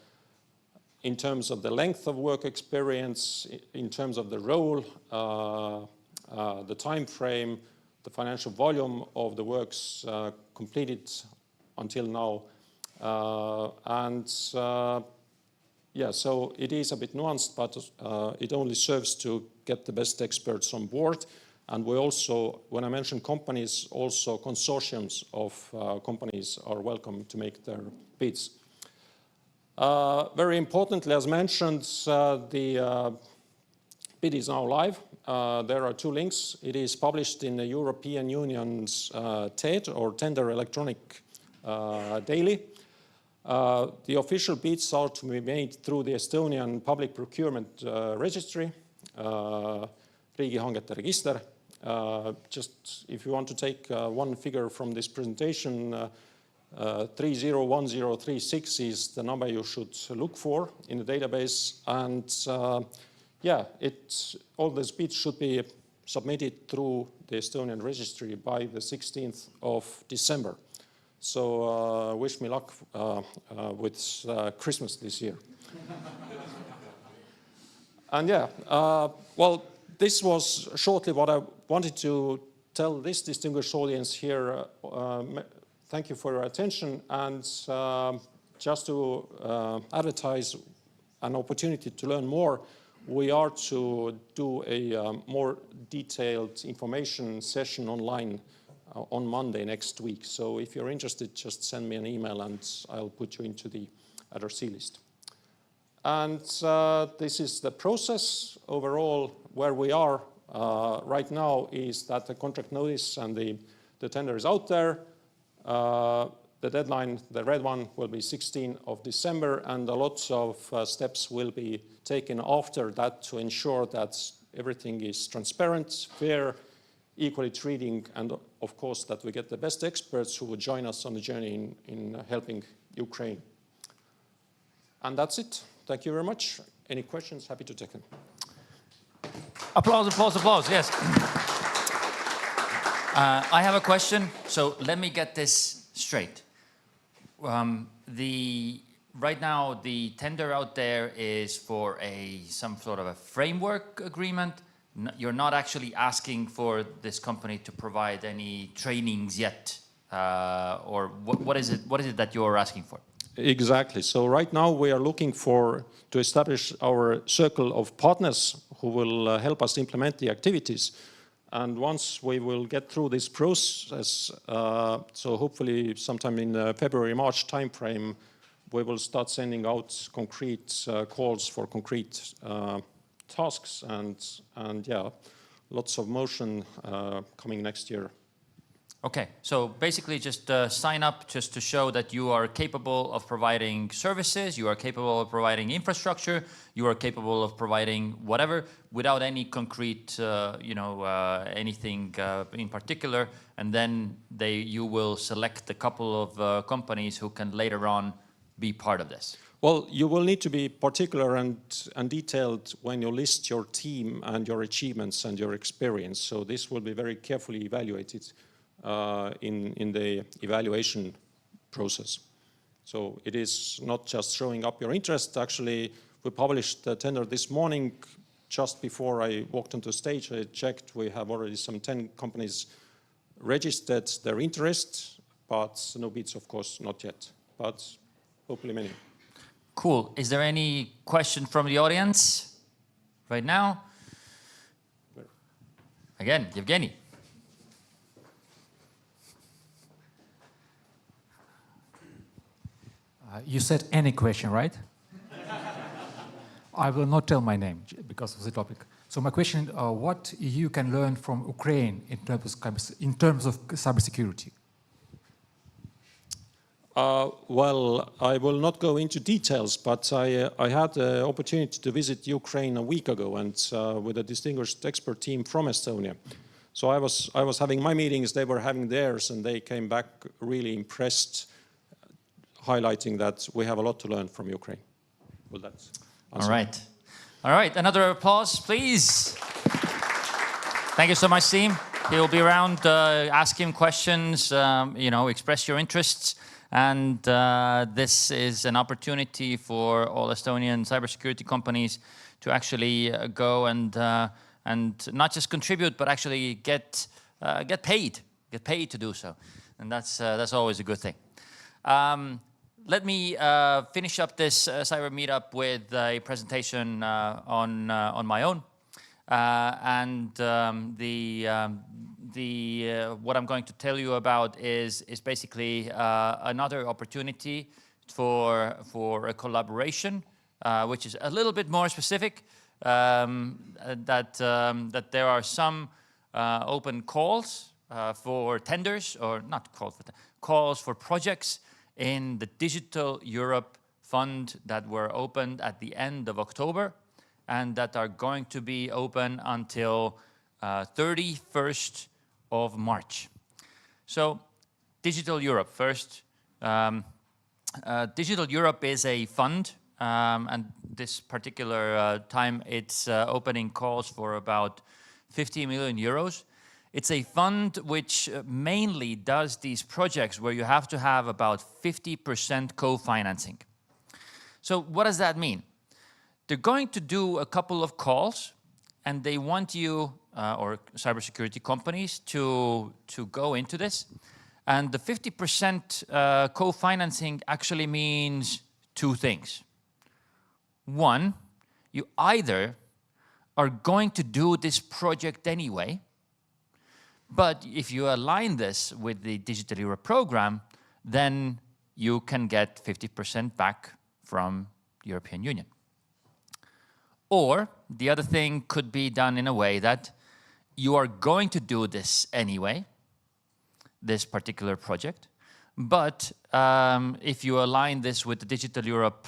in terms of the length of work experience, in terms of the role, the time frame, the financial volume of the works completed until now. Yeah, so it is a bit nuanced, but it only serves to get the best experts on board. And we also, when I mention companies, also consortiums of companies are welcome to make their bids. Very importantly, as mentioned, the bid is now live. There are 2 links. It is published in the European Union's TED, or Tender Electronic Daily. The official bids are to be made through the Estonian Public Procurement Registry, Riigihangete Register. Just if you want to take one figure from this presentation, 301036 is the number you should look for in the database. And yeah, all the bids should be submitted through the Estonian registry by the 16th of December. So wish me luck with Christmas this year. And yeah, well, this was shortly what I wanted to tell this distinguished audience here. Thank you for your attention. And just to advertise an opportunity to learn more, we are to do a more detailed information session online on Monday next week. So if you're interested, just send me an email and I'll put you into the RIA list. And this is the process overall. Where we are right now is that the contract notice and the tender is out there. The deadline, the red one, will be 16th of December, and a lot of steps will be taken after that to ensure that everything is transparent, fair, equally treating, and of course that we get the best experts who will join us on the journey in helping Ukraine. And that's it. Thank you very much. Any questions? Happy to take them. Applause, applause, applause, yes. I have a question, so let me get this straight. Right now, the tender out there is for some sort of a framework agreement. You're not actually asking for this company to provide any trainings yet, or what is it that you're asking for? Exactly. So right now we are looking to establish our circle of partners who will help us implement the activities. And once we will get through this process, so hopefully sometime in February, March timeframe, we will start sending out concrete calls for concrete tasks, and yeah, lots of motion coming next year. Okay, so basically just sign up just to show that you are capable of providing services, you are capable of providing infrastructure, you are capable of providing whatever without any concrete, anything in particular, and then you will select a couple of companies who can later on be part of this. Well, you will need to be particular and detailed when you list your team and your achievements and your experience. So this will be very carefully evaluated in the evaluation process. So it is not just showing up your interest. Actually, we published the tender this morning. Just before I walked onto stage, I checked, we have already some 10 companies registered their interest, but no bids, of course, not yet, but hopefully many. Cool. Is there any question from the audience right now? Again, Evgeny. You said any question, right? I will not tell my name because of the topic. So my question, what you can learn from Ukraine in terms of cybersecurity? Well, I will not go into details, but I had the opportunity to visit Ukraine a week ago, and with a distinguished expert team from Estonia. So I was having my meetings, they were having theirs, and they came back really impressed, highlighting that we have a lot to learn from Ukraine. Well, that's all right. All right, another applause, please. Thank you so much, Siim. He'll be around, ask him questions, you know, express your interests. And this is an opportunity for all Estonian cybersecurity companies to actually go and not just contribute, but actually get paid to do so. And that's always a good thing. Let me finish up this cyber meetup with a presentation on my own. What I'm going to tell you about is basically another opportunity for a collaboration, which is a little bit more specific. That there are some open calls for tenders, or not calls for calls for projects in the Digital Europe Fund that were opened at the end of October, and that are going to be open until 31st of March. So Digital Europe first. Digital Europe is a fund, and this particular time it's opening calls for about 50 million euros. It's a fund which mainly does these projects where you have to have about 50% co-financing. So what does that mean? They're going to do a couple of calls, and they want you, or cybersecurity companies, to go into this. And the 50% co-financing actually means two things. One, you either are going to do this project anyway, but if you align this with the Digital Europe program, then you can get 50% back from the European Union. Or the other thing could be done in a way that you are going to do this anyway, this particular project, but if you align this with the Digital Europe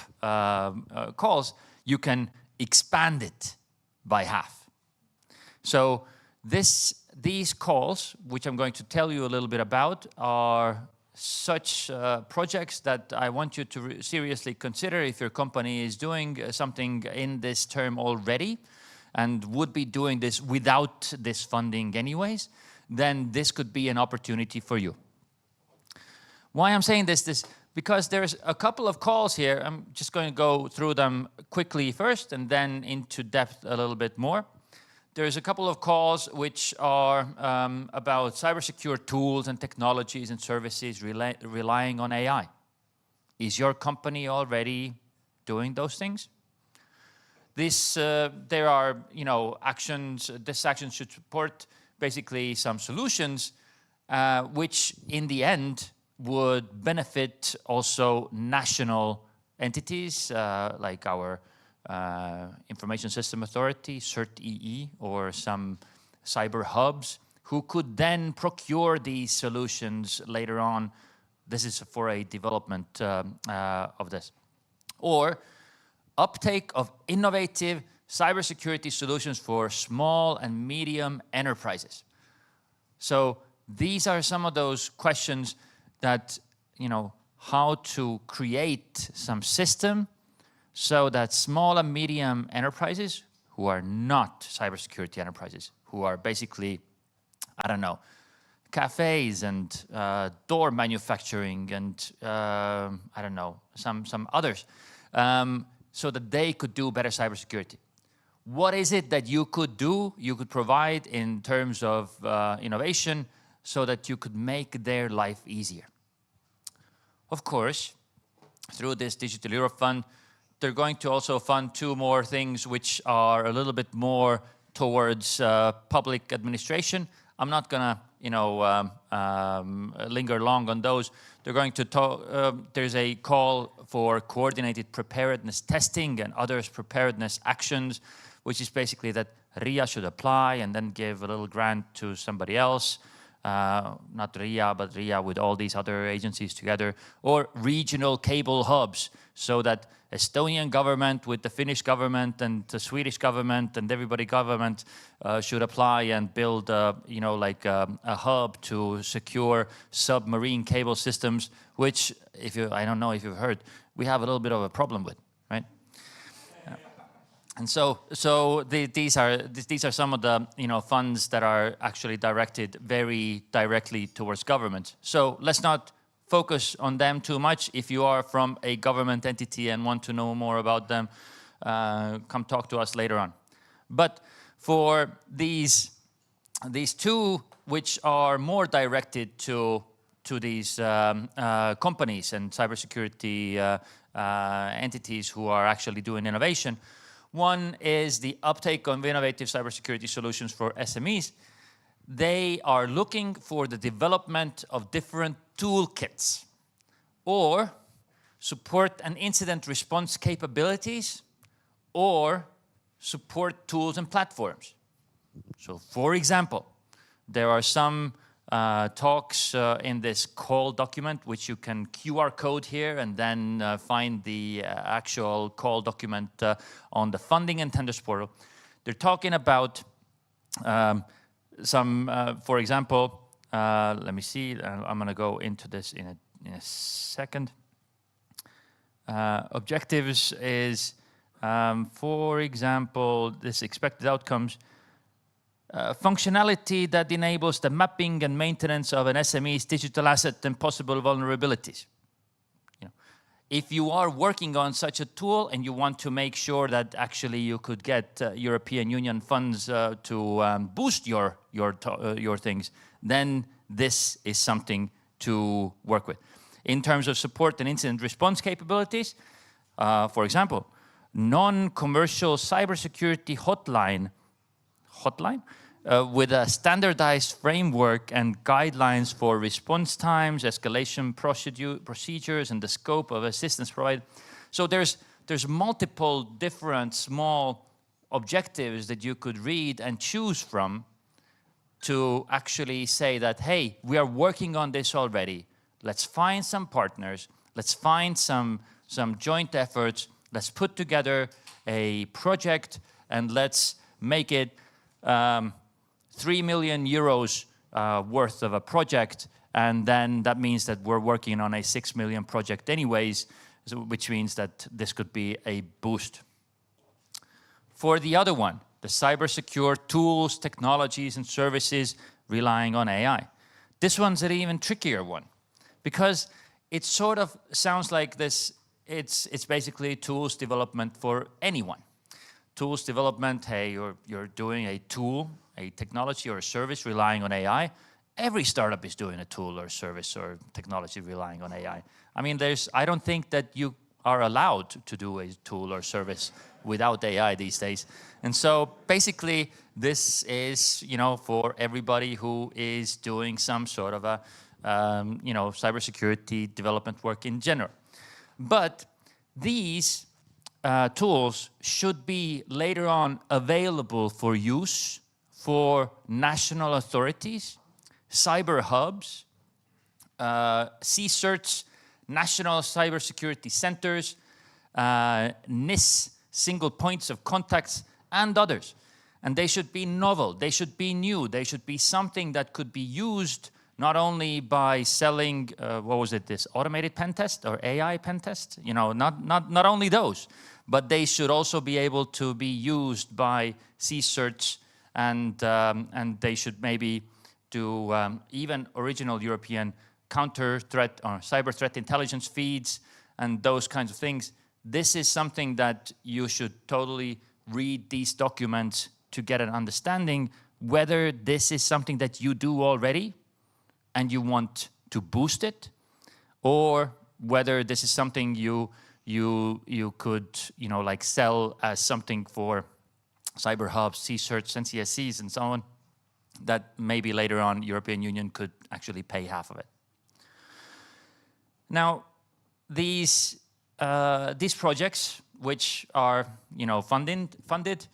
calls, you can expand it by half. So these calls, which I'm going to tell you a little bit about, are such projects that I want you to seriously consider if your company is doing something in this term already and would be doing this without this funding anyways, then this could be an opportunity for you. Why I'm saying this because there's a couple of calls here. I'm just going to go through them quickly first and then into depth a little bit more. There's a couple of calls which are about cybersecure tools and technologies and services relying on AI. Is your company already doing those things? There are, actions. This action should support basically some solutions, which in the end would benefit also national entities like our Information System Authority, CERT-EE, or some cyber hubs, who could then procure these solutions later on. This is for a development of this. Or uptake of innovative cybersecurity solutions for small and medium enterprises. So these are some of those questions that, how to create some system so that small and medium enterprises who are not cybersecurity enterprises, who are basically, cafes and door manufacturing and, some others, so that they could do better cybersecurity. What is it that you could do, you could provide in terms of innovation so that you could make their life easier? Of course, through this Digital Europe Fund, they're going to also fund two more things which are a little bit more towards public administration. I'm not gonna, linger long on those. They're going to talk, there's a call for coordinated preparedness testing and others preparedness actions, which is basically that RIA should apply and then give a little grant to somebody else. Not RIA, but RIA with all these other agencies together, or regional cable hubs, so that Estonian government with the Finnish government and the Swedish government and everybody government should apply and build, a hub to secure submarine cable systems, which, I don't know if you've heard, we have a little bit of a problem with, right? And so these are some of the funds that are actually directed very directly towards government. So let's not focus on them too much. If you are from a government entity and want to know more about them, come talk to us later on. But for these two, which are more directed to these companies and cybersecurity entities who are actually doing innovation. One is the uptake of innovative cybersecurity solutions for SMEs. They are looking for the development of different toolkits or support and incident response capabilities or support tools and platforms. So for example, there are some talks in this call document, which you can QR code here and then find the actual call document on the funding and tenders portal. They're talking about for example, let me see, I'm going to go into this in a second. Objectives is, for example, this expected outcomes, functionality that enables the mapping and maintenance of an SME's digital asset and possible vulnerabilities. If you are working on such a tool and you want to make sure that actually you could get European Union funds to boost your things, then this is something to work with. In terms of support and incident response capabilities, for example, non-commercial cybersecurity hotline with a standardized framework and guidelines for response times, escalation procedures, and the scope of assistance provided. So there's multiple different small objectives that you could read and choose from to actually say that, hey, we are working on this already. Let's find some partners. Let's find some joint efforts. Let's put together a project and let's make it 3 million euros worth of a project, and then that means that we're working on a 6 million project anyways, which means that this could be a boost. For the other one, the cybersecure tools, technologies, and services relying on AI. This one's an even trickier one because it sort of sounds like this, it's basically tools development for anyone. Tools development, hey, you're doing a tool, a technology or a service relying on AI. Every startup is doing a tool or service or technology relying on AI. I mean, I don't think that you are allowed to do a tool or service without AI these days. And so basically this is, for everybody who is doing some sort of a, cybersecurity development work in general. But these tools should be later on available for use for national authorities, cyber hubs, CSIRTs, national cybersecurity centers, NIS, single points of contacts, and others. And they should be novel, they should be new, they should be something that could be used not only by selling, this automated pen test or AI pen test, not only those, but they should also be able to be used by CSIRTs, and they should maybe do even original European counter threat or cyber threat intelligence feeds and those kinds of things. This is something that you should totally read these documents to get an understanding whether this is something that you do already and you want to boost it, or whether this is something you could sell as something for cyber hubs, CSIRTs, and CSCs, and so on, that maybe later on European Union could actually pay half of it. Now, these projects, which are funded,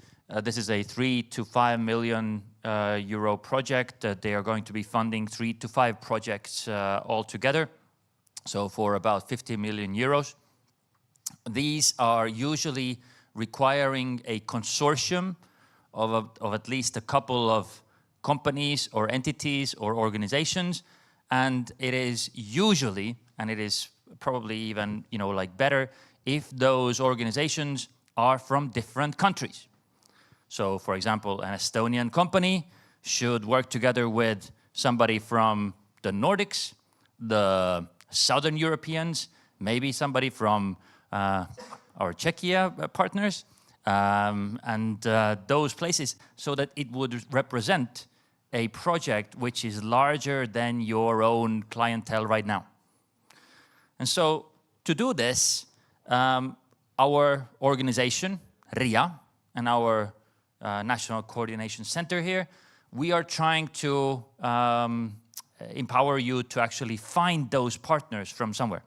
this is a 3 to 5 million euro project. They are going to be funding 3 to 5 projects altogether, so for about 50 million euros. These are usually requiring a consortium of at least a couple of companies or entities or organizations, and it is usually, and it is probably even better, if those organizations are from different countries. So, for example, an Estonian company should work together with somebody from the Nordics, the Southern Europeans, maybe somebody from our Czechia partners, and those places, so that it would represent a project which is larger than your own clientele right now. And so to do this, our organization, RIA, and our National Coordination Center here, we are trying to empower you to actually find those partners from somewhere.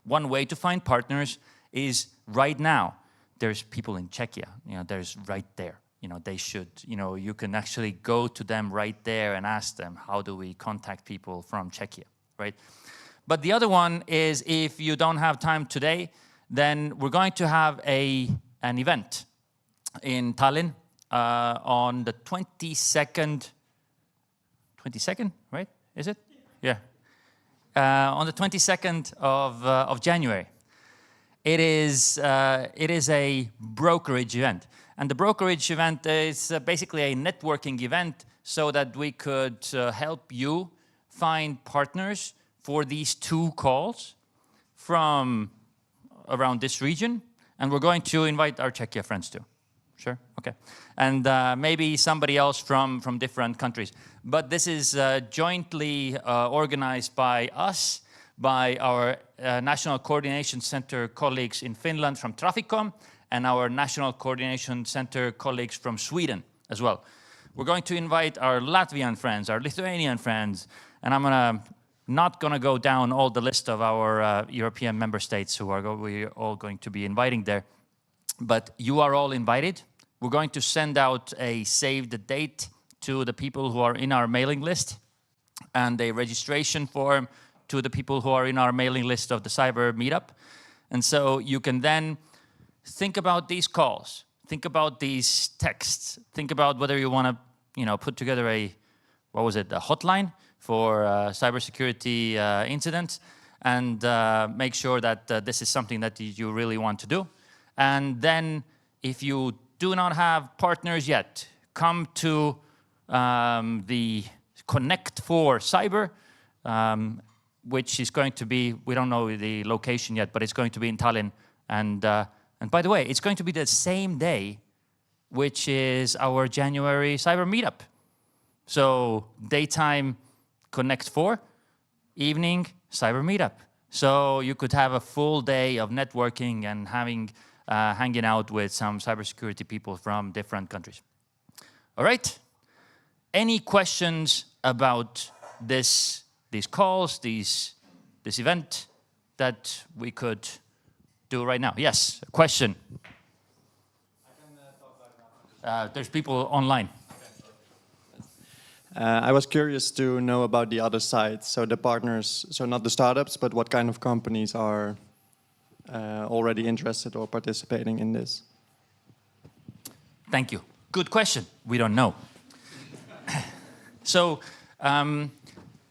One way to find partners is right now. There's people in Czechia, there's right there. They should, you can actually go to them right there and ask them, how do we contact people from Czechia, right? But the other one is, if you don't have time today, then we're going to have an event in Tallinn on the 22nd, right? Is it? Yeah. On the 22nd of January. It is a brokerage event. And the brokerage event is basically a networking event so that we could help you find partners for these 2 calls from around this region. And we're going to invite our Czechia friends too. Sure? Okay. And maybe somebody else from different countries. But this is jointly organized by us, by our National Coordination Center colleagues in Finland from Traficom, and our National Coordination Center colleagues from Sweden as well. We're going to invite our Latvian friends, our Lithuanian friends, and I'm not going to go down all the list of our European member states who we're all going to be inviting there. But you are all invited. We're going to send out a save the date to the people who are in our mailing list, and a registration form to the people who are in our mailing list of the Cyber Meetup. And so you can then think about these calls, think about these texts, think about whether you want to, put together a hotline for cybersecurity incidents, and make sure that this is something that you really want to do. And then if you do not have partners yet, come to the Connect for Cyber, which is going to be, we don't know the location yet, but it's going to be in Tallinn. And by the way, it's going to be the same day, which is our January Cyber Meetup. So daytime Connect 4, evening Cyber Meetup. So you could have a full day of networking and hanging out with some cybersecurity people from different countries. All right. Any questions about these calls, this event that we could do right now? Yes, a question. I can talk right now. There's people online. I was curious to know about the other side, so the partners, so not the startups, but what kind of companies are already interested or participating in this? Thank you. Good question. We don't know. So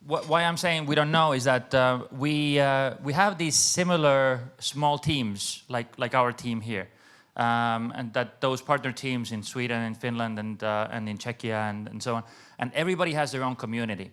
why I'm saying we don't know is that we have these similar small teams like our team here, and that those partner teams in Sweden and Finland and in Czechia and so on, and everybody has their own community.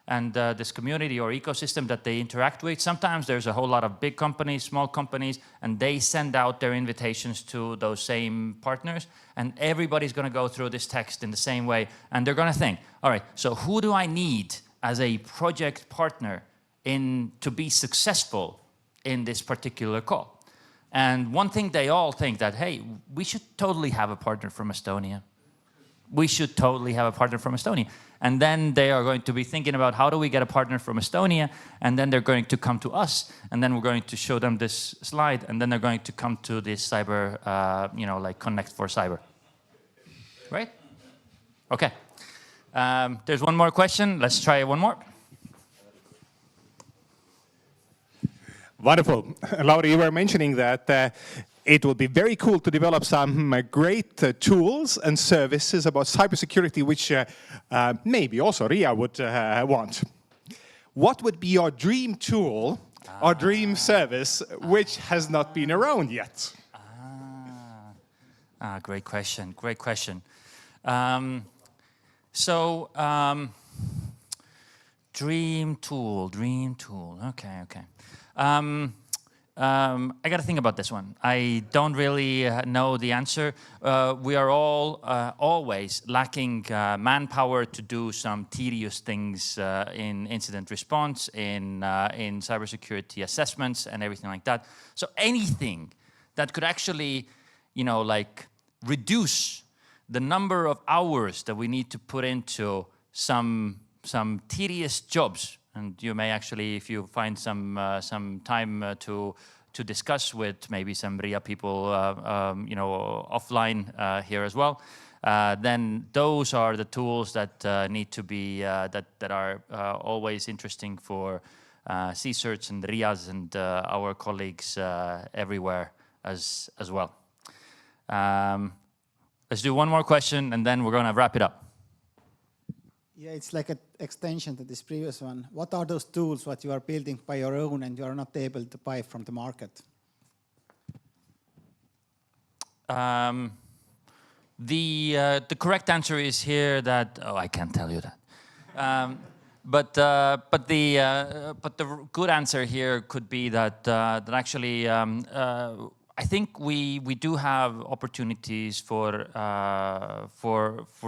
And this community or ecosystem that they interact with, sometimes there's a whole lot of big companies, small companies, and they send out their invitations to those same partners, and everybody's going to go through this text in the same way, and they're going to think, all right, so who do I need as a project partner to be successful in this particular call? And one thing they all think that, hey, we should totally have a partner from Estonia. We should totally have a partner from Estonia. And then they are going to be thinking about how do we get a partner from Estonia, and then they're going to come to us, and then we're going to show them this slide, and then they're going to come to this cyber, like Connect for Cyber. Right? Okay. There's one more question. Let's try one more. Wonderful. Lauri, you were mentioning that it would be very cool to develop some great tools and services about cybersecurity, which maybe also RIA would want. What would be your dream tool or dream service which has not been around yet? Great question. Great question. Dream tool. Okay. I got to think about this one. I don't really know the answer. We are all always lacking manpower to do some tedious things in incident response, in cybersecurity assessments and everything like that. So anything that could actually, like reduce the number of hours that we need to put into some tedious jobs. And you may actually, if you find some time to discuss with maybe some RIA people, offline here as well, then those are the tools that need to be that are always interesting for CSERTs and RIAs and our colleagues everywhere as well. Let's do one more question and then we're going to wrap it up. Yeah, it's like an extension to this previous one. What are those tools that you are building by your own and you are not able to buy from the market? The correct answer is here that I can't tell you that. But the good answer here could be that actually I think we do have opportunities for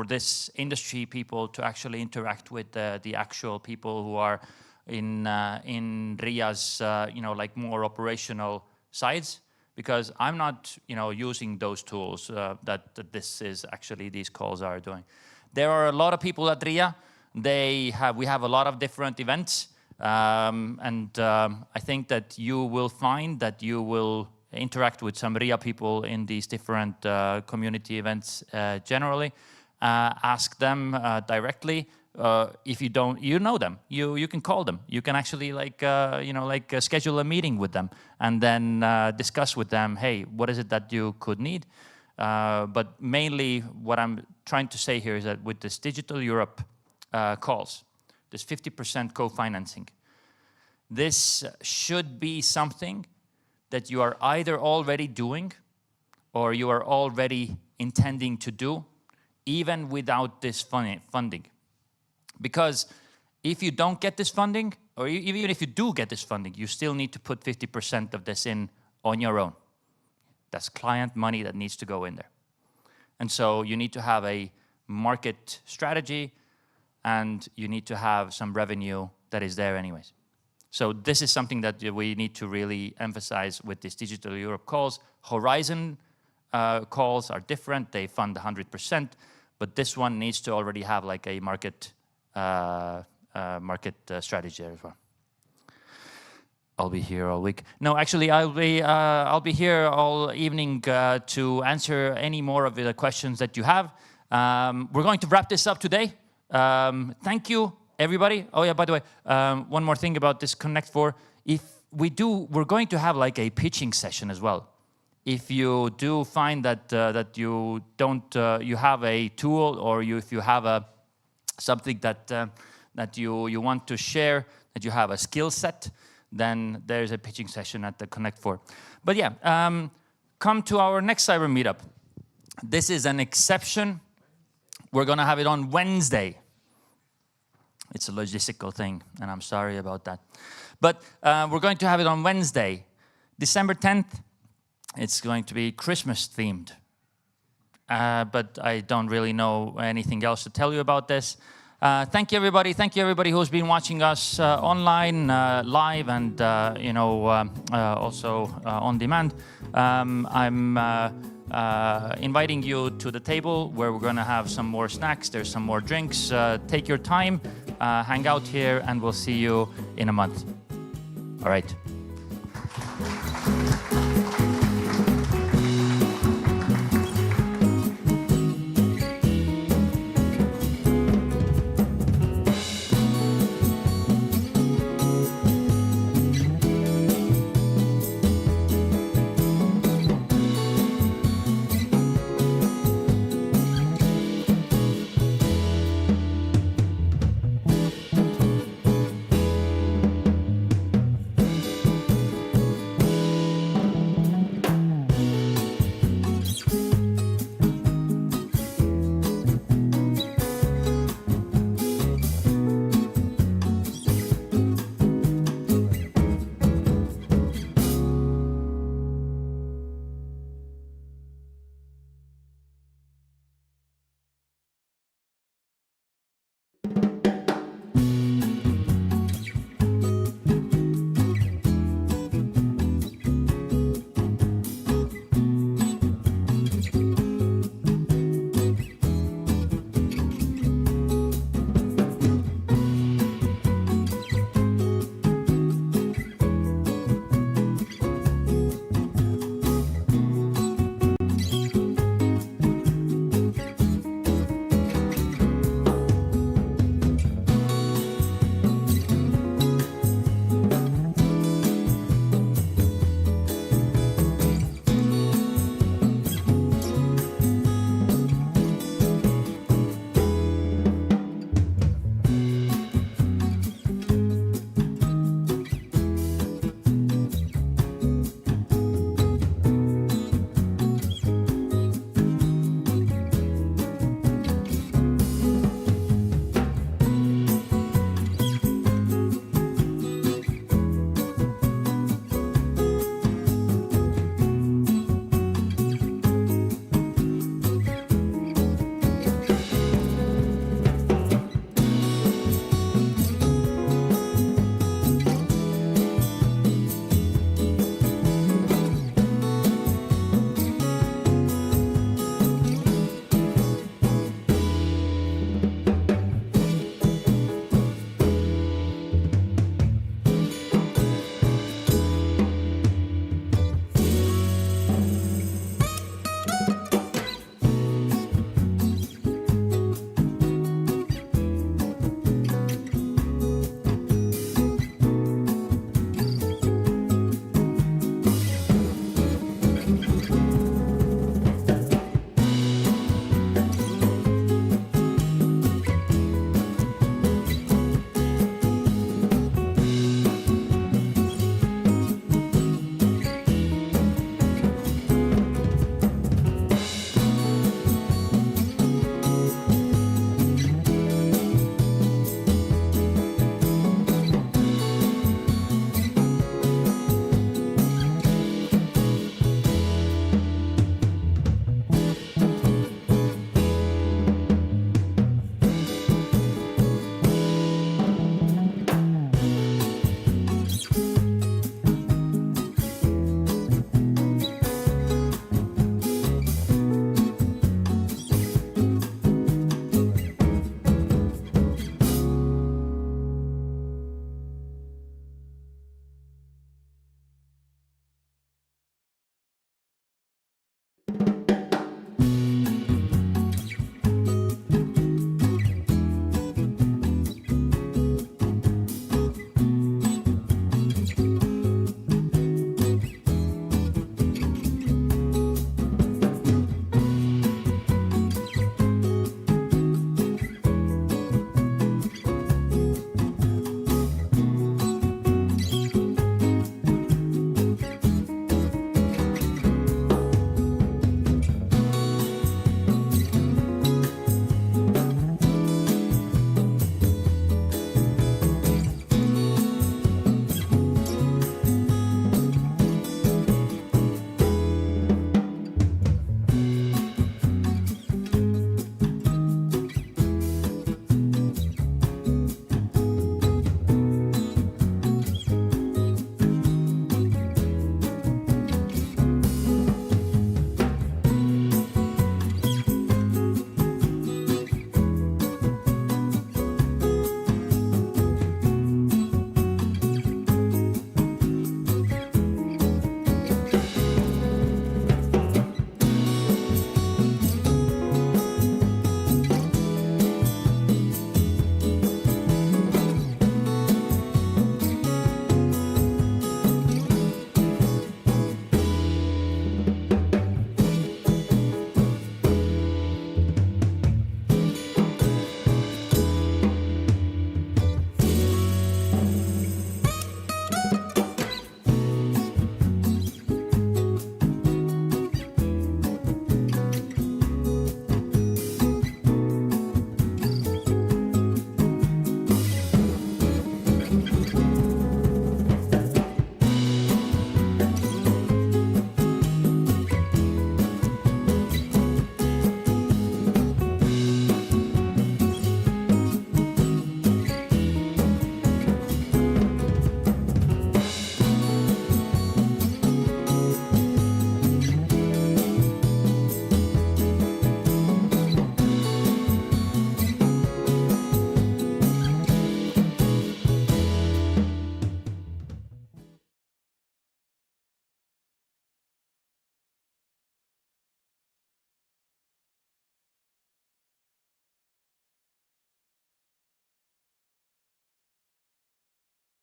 this industry people to actually interact with the actual people who are in RIA's like more operational sides, because I'm not using those tools that these calls are doing. There are a lot of people at RIA. We have a lot of different events, and I think that you will find that you will interact with some RIA people in these different community events generally. Ask them directly. If you don't, know them. You can call them. You can actually schedule a meeting with them and then discuss with them. Hey, what is it that you could need? But mainly, what I'm trying to say here is that with this Digital Europe calls, this 50% co-financing, this should be something that you are either already doing or you are already intending to do, even without this funding. Because if you don't get this funding, or even if you do get this funding, you still need to put 50% of this in on your own. That's client money that needs to go in there. And so you need to have a market strategy and you need to have some revenue that is there anyways. So this is something that we need to really emphasize with this Digital Europe calls. Horizon calls are different. They fund 100%, but this one needs to already have like a market strategy as well. I'll be here all week. No, actually, I'll be here all evening to answer any more of the questions that you have. We're going to wrap this up today. Thank you, everybody. Oh yeah, by the way, one more thing about this Connect 4. If we're going to have like a pitching session as well. If you do find that that you don't, you have a tool, or if you have something that you want to share, that you have a skill set, then there's a pitching session at the Connect 4. But yeah, come to our next Cyber Meetup. This is an exception. We're going to have it on Wednesday. It's a logistical thing, and I'm sorry about that. But we're going to have it on Wednesday, December 10th. It's going to be Christmas themed. But I don't really know anything else to tell you about this. Thank you, everybody. Thank you, everybody who's been watching us online, live, and also on demand. I'm inviting you to the table where we're going to have some more snacks. There's some more drinks. Take your time, hang out here, and we'll see you in a month. All right.